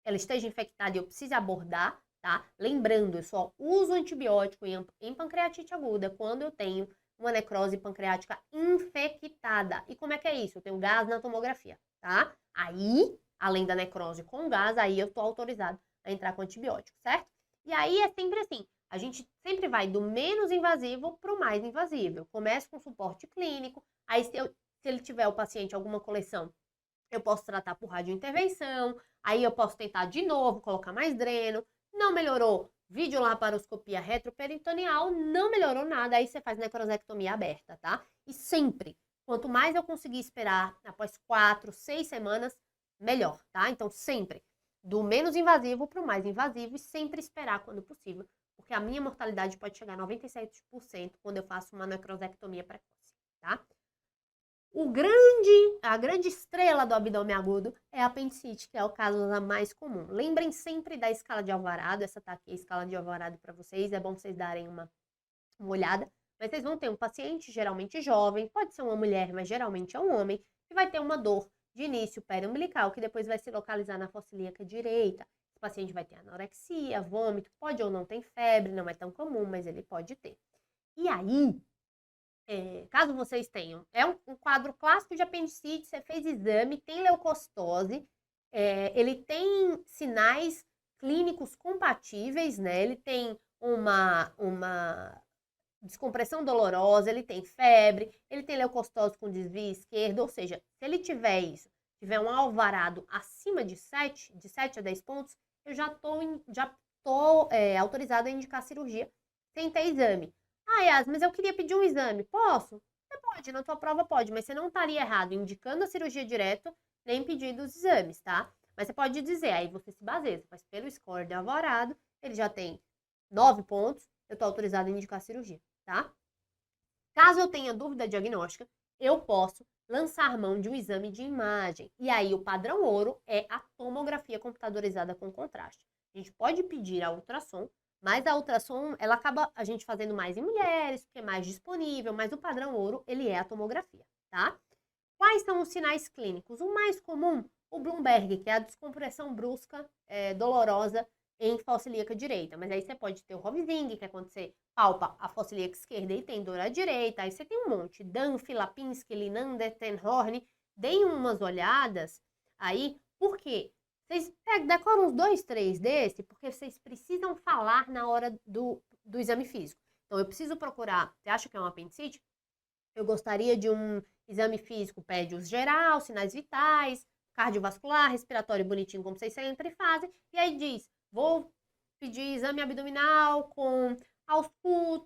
ela esteja infectada e eu precise abordar, tá? Lembrando, eu só uso antibiótico em pancreatite aguda quando eu tenho uma necrose pancreática infectada. E como é que é isso? Eu tenho gás na tomografia, tá? Aí, além da necrose com gás, aí eu tô autorizado a entrar com antibiótico, certo? E aí é sempre assim, a gente sempre vai do menos invasivo para o mais invasivo. Eu começo com suporte clínico, aí se Se ele tiver, o paciente, alguma coleção, eu posso tratar por radiointervenção, aí eu posso tentar de novo, colocar mais dreno. Não melhorou, videolaparoscopia retroperitoneal, não melhorou nada, aí você faz necrosectomia aberta, tá? E sempre, quanto mais eu conseguir esperar, após 4, 6 semanas, melhor, tá? Então, sempre, do menos invasivo para o mais invasivo e sempre esperar quando possível, porque a minha mortalidade pode chegar a 97% quando eu faço uma necrosectomia precoce, tá? A grande estrela do abdômen agudo é a apendicite, que é o caso mais comum. Lembrem sempre da escala de Alvarado, essa tá aqui a escala de Alvarado para vocês, é bom vocês darem uma olhada. Mas vocês vão ter um paciente, geralmente jovem, pode ser uma mulher, mas geralmente é um homem, que vai ter uma dor de início periumbilical, que depois vai se localizar na fossa ilíaca direita. Esse paciente vai ter anorexia, vômito, pode ou não ter febre, não é tão comum, mas ele pode ter. E aí, caso vocês tenham, é um quadro clássico de apendicite, você fez exame, tem leucocitose, ele tem sinais clínicos compatíveis, né? Ele tem uma descompressão dolorosa, ele tem febre, ele tem leucocitose com desvio esquerdo, ou seja, se ele tiver isso, tiver um alvarado acima de 7 a 10 pontos, eu já tô autorizada a indicar cirurgia sem ter exame. Ah, Yas, mas eu queria pedir um exame. Posso? Você pode, na tua prova pode, mas você não estaria errado indicando a cirurgia direto, nem pedindo os exames, tá? Mas você pode dizer, aí você se baseia, você faz pelo score de alvarado, ele já tem 9 pontos, eu tô autorizado a indicar a cirurgia, tá? Caso eu tenha dúvida diagnóstica, eu posso lançar mão de um exame de imagem. E aí o padrão ouro é a tomografia computadorizada com contraste. A gente pode pedir a ultrassom, mas a ultrassom, ela acaba a gente fazendo mais em mulheres, porque é mais disponível, mas o padrão ouro, ele é a tomografia, tá? Quais são os sinais clínicos? O mais comum, o Bloomberg, que é a descompressão brusca, dolorosa em fossa ilíaca direita. Mas aí você pode ter o Rovsing, que é quando você palpa a fossa ilíaca esquerda e tem dor à direita. Aí você tem um monte, Dunphy, Lapinski, Linander, Tenhorn. Deem umas olhadas aí, por quê? Vocês decoram uns 2, 3 desse, porque vocês precisam falar na hora do exame físico. Então, eu preciso procurar, você acha que é um apendicite? Eu gostaria de um exame físico, pede-os geral, sinais vitais, cardiovascular, respiratório bonitinho, como vocês sempre fazem, e aí diz, vou pedir exame abdominal com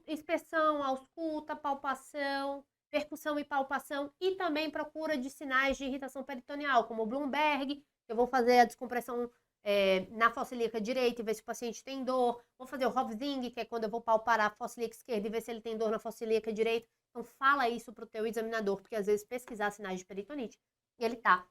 inspeção, ausculta, palpação, percussão e palpação, e também procura de sinais de irritação peritoneal, como o Bloomberg, eu vou fazer a descompressão na fossa ilíaca direita e ver se o paciente tem dor. Vou fazer o Rovsing, que é quando eu vou palpar a fossa ilíaca esquerda e ver se ele tem dor na fossa ilíaca direita. Então, fala isso pro teu examinador, porque às vezes pesquisar sinais de peritonite, ele tá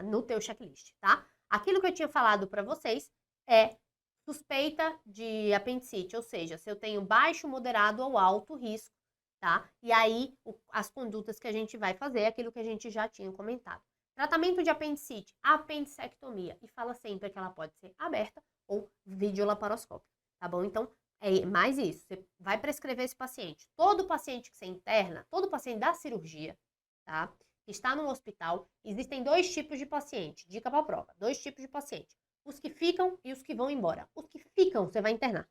no teu checklist, tá? Aquilo que eu tinha falado para vocês é suspeita de apendicite, ou seja, se eu tenho baixo, moderado ou alto risco, tá? E aí, as condutas que a gente vai fazer é aquilo que a gente já tinha comentado. Tratamento de apendicite, apendicectomia. E fala sempre que ela pode ser aberta ou videolaparoscópica, tá bom? Então, é mais isso. Você vai prescrever esse paciente. Todo paciente que você interna, todo paciente da cirurgia, tá? Que está no hospital, existem 2 tipos de paciente. Dica para a prova. 2 tipos de paciente. Os que ficam e os que vão embora. Os que ficam, você vai internar,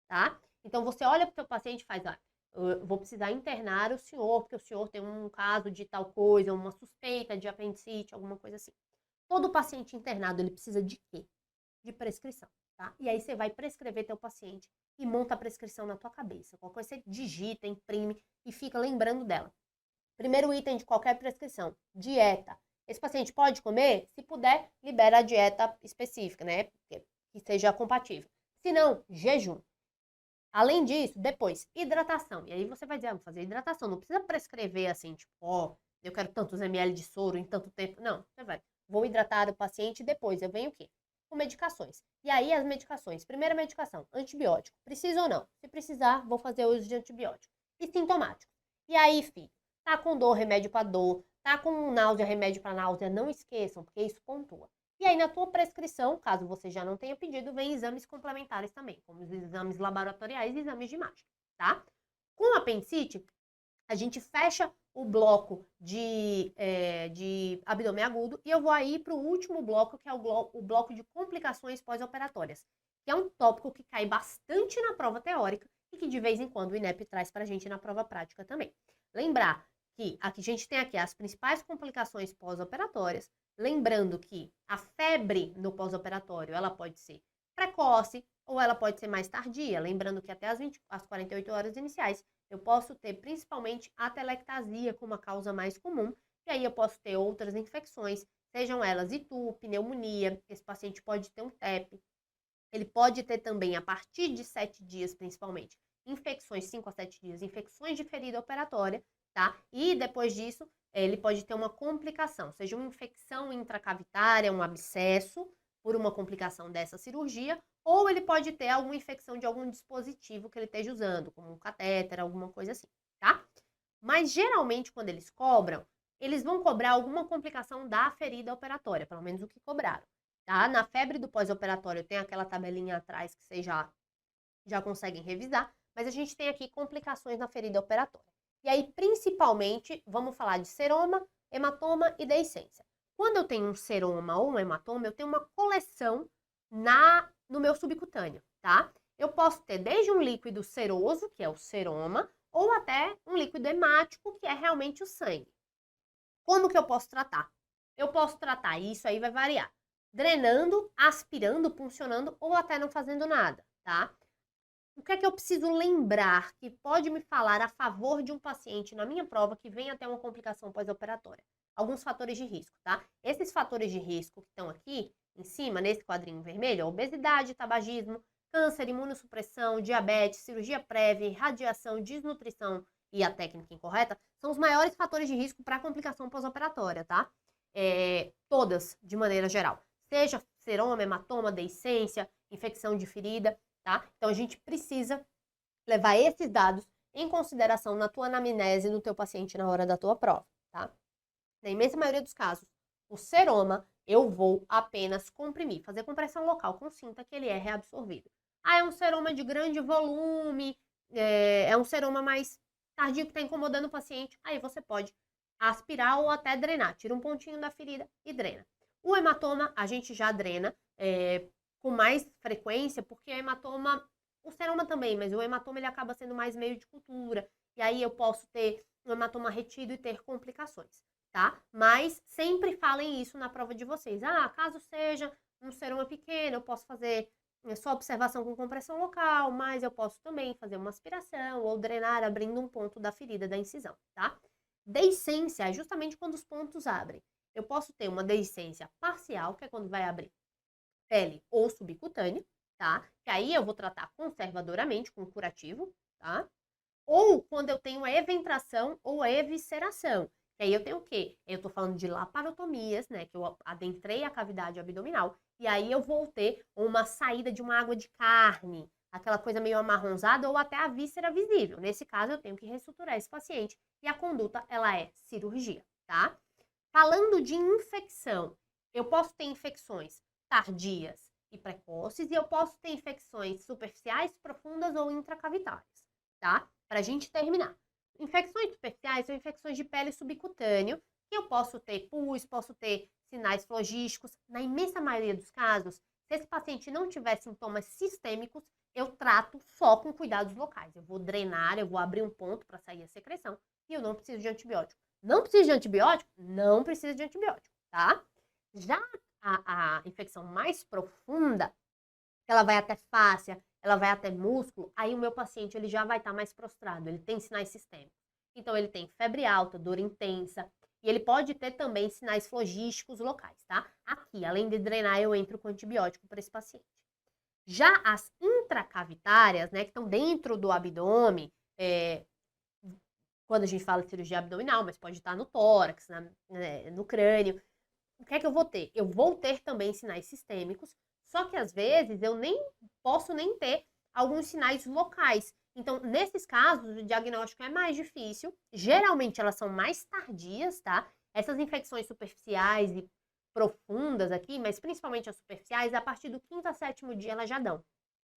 tá? Então, você olha para o seu paciente e faz, eu vou precisar internar o senhor, porque o senhor tem um caso de tal coisa, uma suspeita de apendicite, alguma coisa assim. Todo paciente internado, ele precisa de quê? De prescrição, tá? E aí você vai prescrever teu paciente e monta a prescrição na tua cabeça. Qualquer coisa você digita, imprime e fica lembrando dela. Primeiro item de qualquer prescrição, dieta. Esse paciente pode comer? Se puder, libera a dieta específica, né? Que seja compatível. Se não, jejum. Além disso, depois, hidratação. E aí você vai dizer, vou fazer hidratação. Não precisa prescrever assim, tipo, eu quero tantos ml de soro em tanto tempo. Não, você vai. Vou hidratar o paciente e depois eu venho o quê? Com medicações. E aí as medicações. Primeira medicação, antibiótico. Precisa ou não? Se precisar, vou fazer uso de antibiótico. E sintomático. E aí, filho, tá com dor, remédio para dor. Tá com náusea, remédio para náusea. Não esqueçam, porque isso pontua. E aí, na tua prescrição, caso você já não tenha pedido, vem exames complementares também, como os exames laboratoriais e exames de imagem, tá? Com apendicite, a gente fecha o bloco de abdômen agudo e eu vou aí para o último bloco, que é o bloco de complicações pós-operatórias, que é um tópico que cai bastante na prova teórica e que de vez em quando o INEP traz para a gente na prova prática também. Lembrar que aqui a gente tem aqui as principais complicações pós-operatórias, lembrando que a febre no pós-operatório, ela pode ser precoce ou ela pode ser mais tardia, lembrando que até as 48 horas iniciais eu posso ter principalmente atelectasia como a causa mais comum, e aí eu posso ter outras infecções, sejam elas itu, pneumonia, esse paciente pode ter um TEP, ele pode ter também, a partir de 7 dias principalmente, infecções, 5 a 7 dias, infecções de ferida operatória, tá? E depois disso, ele pode ter uma complicação, seja uma infecção intracavitária, um abscesso, por uma complicação dessa cirurgia, ou ele pode ter alguma infecção de algum dispositivo que ele esteja usando, como um catéter, alguma coisa assim, tá? Mas geralmente, quando eles cobram, eles vão cobrar alguma complicação da ferida operatória, pelo menos o que cobraram, tá? Na febre do pós-operatório tem aquela tabelinha atrás que vocês já conseguem revisar, mas a gente tem aqui complicações na ferida operatória. E aí, principalmente, vamos falar de seroma, hematoma e deiscência. Quando eu tenho um seroma ou um hematoma, eu tenho uma coleção no meu subcutâneo, tá? Eu posso ter desde um líquido seroso, que é o seroma, ou até um líquido hemático, que é realmente o sangue. Como que eu posso tratar? Eu posso tratar, e isso aí vai variar, drenando, aspirando, puncionando ou até não fazendo nada, tá? O que é que eu preciso lembrar que pode me falar a favor de um paciente na minha prova que venha até uma complicação pós-operatória? Alguns fatores de risco, tá? Esses fatores de risco que estão aqui em cima, nesse quadrinho vermelho, obesidade, tabagismo, câncer, imunossupressão, diabetes, cirurgia prévia, radiação, desnutrição e a técnica incorreta, são os maiores fatores de risco para complicação pós-operatória, tá? Todas, de maneira geral. Seja seroma, hematoma, deiscência, infecção de ferida, tá? Então, a gente precisa levar esses dados em consideração na tua anamnese no teu paciente na hora da tua prova, tá? Na imensa maioria dos casos, o seroma eu vou apenas comprimir, fazer compressão local com cinta que ele é reabsorvido. Ah, é um seroma de grande volume, é um seroma mais tardio que está incomodando o paciente, aí você pode aspirar ou até drenar. Tira um pontinho da ferida e drena. O hematoma a gente já drena com mais frequência, porque o hematoma, o seroma também, mas o hematoma ele acaba sendo mais meio de cultura, e aí eu posso ter um hematoma retido e ter complicações, tá? Mas sempre falem isso na prova de vocês. Ah, caso seja um seroma pequeno, eu posso fazer só observação com compressão local, mas eu posso também fazer uma aspiração ou drenar abrindo um ponto da ferida da incisão, tá? Deiscência é justamente quando os pontos abrem. Eu posso ter uma deiscência parcial, que é quando vai abrir pele ou subcutânea, tá? Que aí eu vou tratar conservadoramente com curativo, tá? Ou quando eu tenho a eventração ou a evisceração. Que aí eu tenho o quê? Eu tô falando de laparotomias, né? Que eu adentrei a cavidade abdominal e aí eu vou ter uma saída de uma água de carne, aquela coisa meio amarronzada ou até a víscera visível. Nesse caso, eu tenho que ressuturar esse paciente e a conduta, ela é cirurgia, tá? Falando de infecção, eu posso ter infecções tardias e precoces e eu posso ter infecções superficiais, profundas ou intracavitárias, tá? Para a gente terminar. Infecções superficiais são infecções de pele subcutâneo, que eu posso ter pus, posso ter sinais flogísticos. Na imensa maioria dos casos, se esse paciente não tiver sintomas sistêmicos, eu trato só com cuidados locais. Eu vou drenar, eu vou abrir um ponto para sair a secreção e eu não preciso de antibiótico. Não precisa de antibiótico? Não precisa de antibiótico, tá? Já a infecção mais profunda, ela vai até fáscia, ela vai até músculo, aí o meu paciente ele já vai estar mais prostrado, ele tem sinais sistêmicos. Então, ele tem febre alta, dor intensa, e ele pode ter também sinais flogísticos locais, tá? Aqui, além de drenar, eu entro com antibiótico para esse paciente. Já as intracavitárias, né, que estão dentro do abdômen, quando a gente fala de cirurgia abdominal, mas pode estar no tórax, no crânio. O que é que eu vou ter? Eu vou ter também sinais sistêmicos, só que às vezes eu nem posso nem ter alguns sinais locais. Então, nesses casos, o diagnóstico é mais difícil. Geralmente, elas são mais tardias, tá? Essas infecções superficiais e profundas aqui, mas principalmente as superficiais, a partir do 5º a 7º dia elas já dão.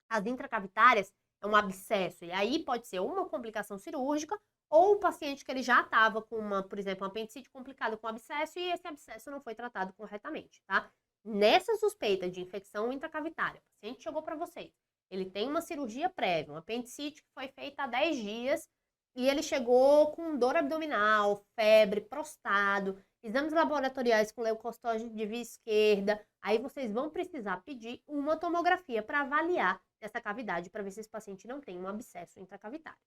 As intracavitárias é um abscesso, e aí pode ser uma complicação cirúrgica ou o paciente que ele já estava com por exemplo, um apendicite complicado com abscesso e esse abscesso não foi tratado corretamente, tá? Nessa suspeita de infecção intracavitária, o paciente chegou para vocês, ele tem uma cirurgia prévia, um apendicite que foi feita há 10 dias, e ele chegou com dor abdominal, febre, prostrado, exames laboratoriais com leucocitose de via esquerda, aí vocês vão precisar pedir uma tomografia para avaliar essa cavidade, para ver se esse paciente não tem um abscesso intracavitário.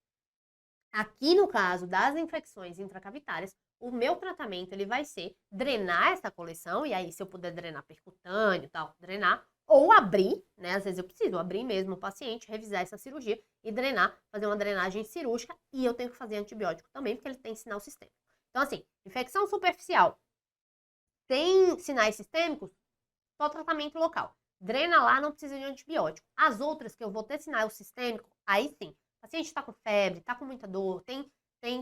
Aqui no caso das infecções intracavitárias, o meu tratamento ele vai ser drenar essa coleção, e aí se eu puder drenar percutâneo e tal, drenar, ou abrir, né? Às vezes eu preciso abrir mesmo o paciente, revisar essa cirurgia e drenar, fazer uma drenagem cirúrgica, e eu tenho que fazer antibiótico também, porque ele tem sinal sistêmico. Então, assim, infecção superficial tem sinais sistêmicos, só tratamento local. Drena lá, não precisa de antibiótico. As outras que eu vou ter sinal sistêmico, aí sim. O paciente está com febre, está com muita dor,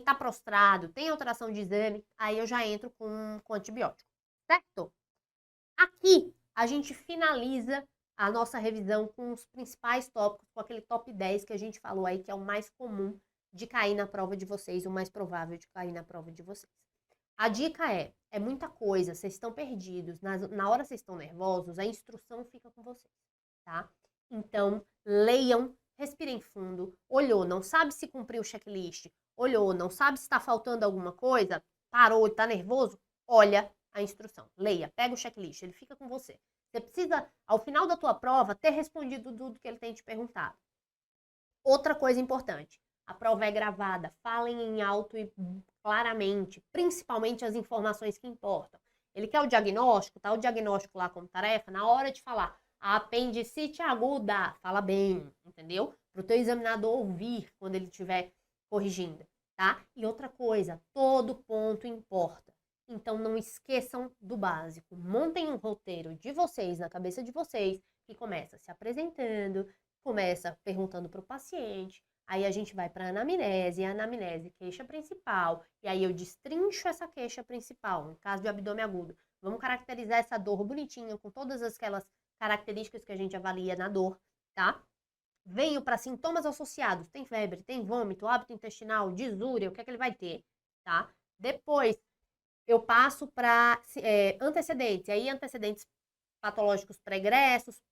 tá prostrado, tem alteração de exame, aí eu já entro com antibiótico, certo? Aqui, a gente finaliza a nossa revisão com os principais tópicos, com aquele top 10 que a gente falou aí, que é o mais comum de cair na prova de vocês, o mais provável de cair na prova de vocês. A dica é muita coisa, vocês estão perdidos, na hora vocês estão nervosos, a instrução fica com vocês, tá? Então, leiam, respirem fundo, olhou, não sabe se cumpriu o checklist, olhou, não sabe se está faltando alguma coisa, parou, está nervoso, olha a instrução, leia, pega o checklist, ele fica com você. Você precisa, ao final da tua prova, ter respondido tudo que ele tem te perguntado. Outra coisa importante, a prova é gravada, falem em alto e claramente, principalmente as informações que importam. Ele quer o diagnóstico, tá o diagnóstico lá como tarefa, na hora de falar a apendicite aguda, fala bem, entendeu? Para o teu examinador ouvir quando ele estiver corrigindo, tá? E outra coisa, todo ponto importa. Então não esqueçam do básico. Montem um roteiro de vocês, na cabeça de vocês, que começa se apresentando, começa perguntando para o paciente, aí a gente vai para a anamnese, queixa principal, e aí eu destrincho essa queixa principal, no caso de abdômen agudo. Vamos caracterizar essa dor bonitinha, com todas aquelas características que a gente avalia na dor, tá? Venho para sintomas associados, tem febre, tem vômito, hábito intestinal, disúria, o que é que ele vai ter, tá? Depois, eu passo para antecedentes, e aí antecedentes patológicos pregressos,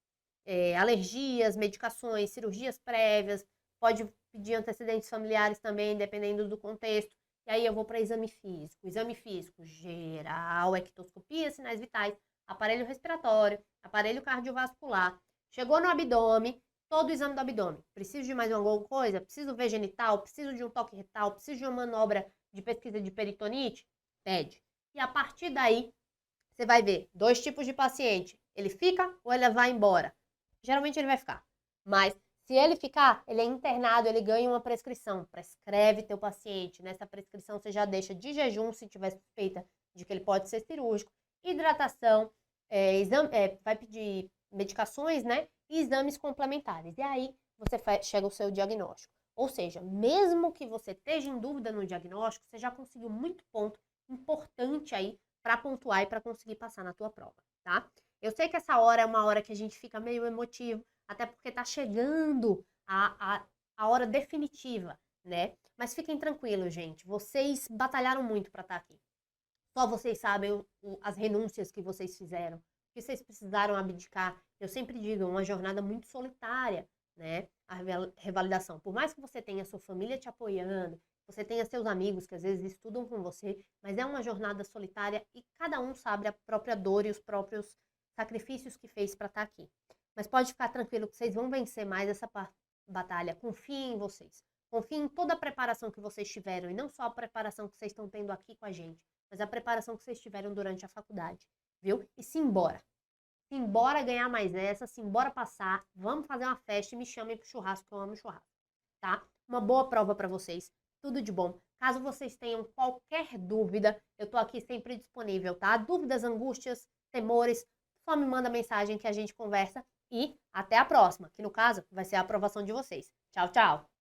alergias, medicações, cirurgias prévias, pode pedir antecedentes familiares também, dependendo do contexto. E aí eu vou para exame físico. Exame físico geral, ectoscopia, sinais vitais, aparelho respiratório, aparelho cardiovascular. Chegou no abdômen, todo o exame do abdômen. Preciso de mais alguma coisa? Preciso ver genital? Preciso de um toque retal? Preciso de uma manobra de pesquisa de peritonite? Pede. E a partir daí, você vai ver 2 tipos de paciente. Ele fica ou ele vai embora? Geralmente ele vai ficar. Mas se ele ficar, ele é internado, ele ganha uma prescrição. Prescreve teu paciente. Nessa prescrição você já deixa de jejum, se tiver suspeita de que ele pode ser cirúrgico. Hidratação, vai pedir medicações, né? E exames complementares. E aí você chega ao seu diagnóstico. Ou seja, mesmo que você esteja em dúvida no diagnóstico, você já conseguiu muito ponto importante aí para pontuar e para conseguir passar na tua prova, tá? Eu sei que essa hora é uma hora que a gente fica meio emotivo, até porque tá chegando a hora definitiva, né? Mas fiquem tranquilos, gente. Vocês batalharam muito para estar aqui. Só vocês sabem as renúncias que vocês fizeram, que vocês precisaram abdicar. Eu sempre digo, é uma jornada muito solitária, né? A revalidação. Por mais que você tenha sua família te apoiando, você tenha seus amigos que às vezes estudam com você, mas é uma jornada solitária e cada um sabe a própria dor e os próprios sacrifícios que fez para estar aqui. Mas pode ficar tranquilo que vocês vão vencer mais essa batalha. Confiem em vocês. Confiem em toda a preparação que vocês tiveram, e não só a preparação que vocês estão tendo aqui com a gente, mas a preparação que vocês tiveram durante a faculdade, viu? E simbora. Simbora ganhar mais essa, simbora passar, vamos fazer uma festa e me chamem pro churrasco, que eu amo churrasco, tá? Uma boa prova para vocês. Tudo de bom. Caso vocês tenham qualquer dúvida, eu tô aqui sempre disponível, tá? Dúvidas, angústias, temores, só me manda mensagem que a gente conversa e até a próxima, que no caso vai ser a aprovação de vocês. Tchau, tchau!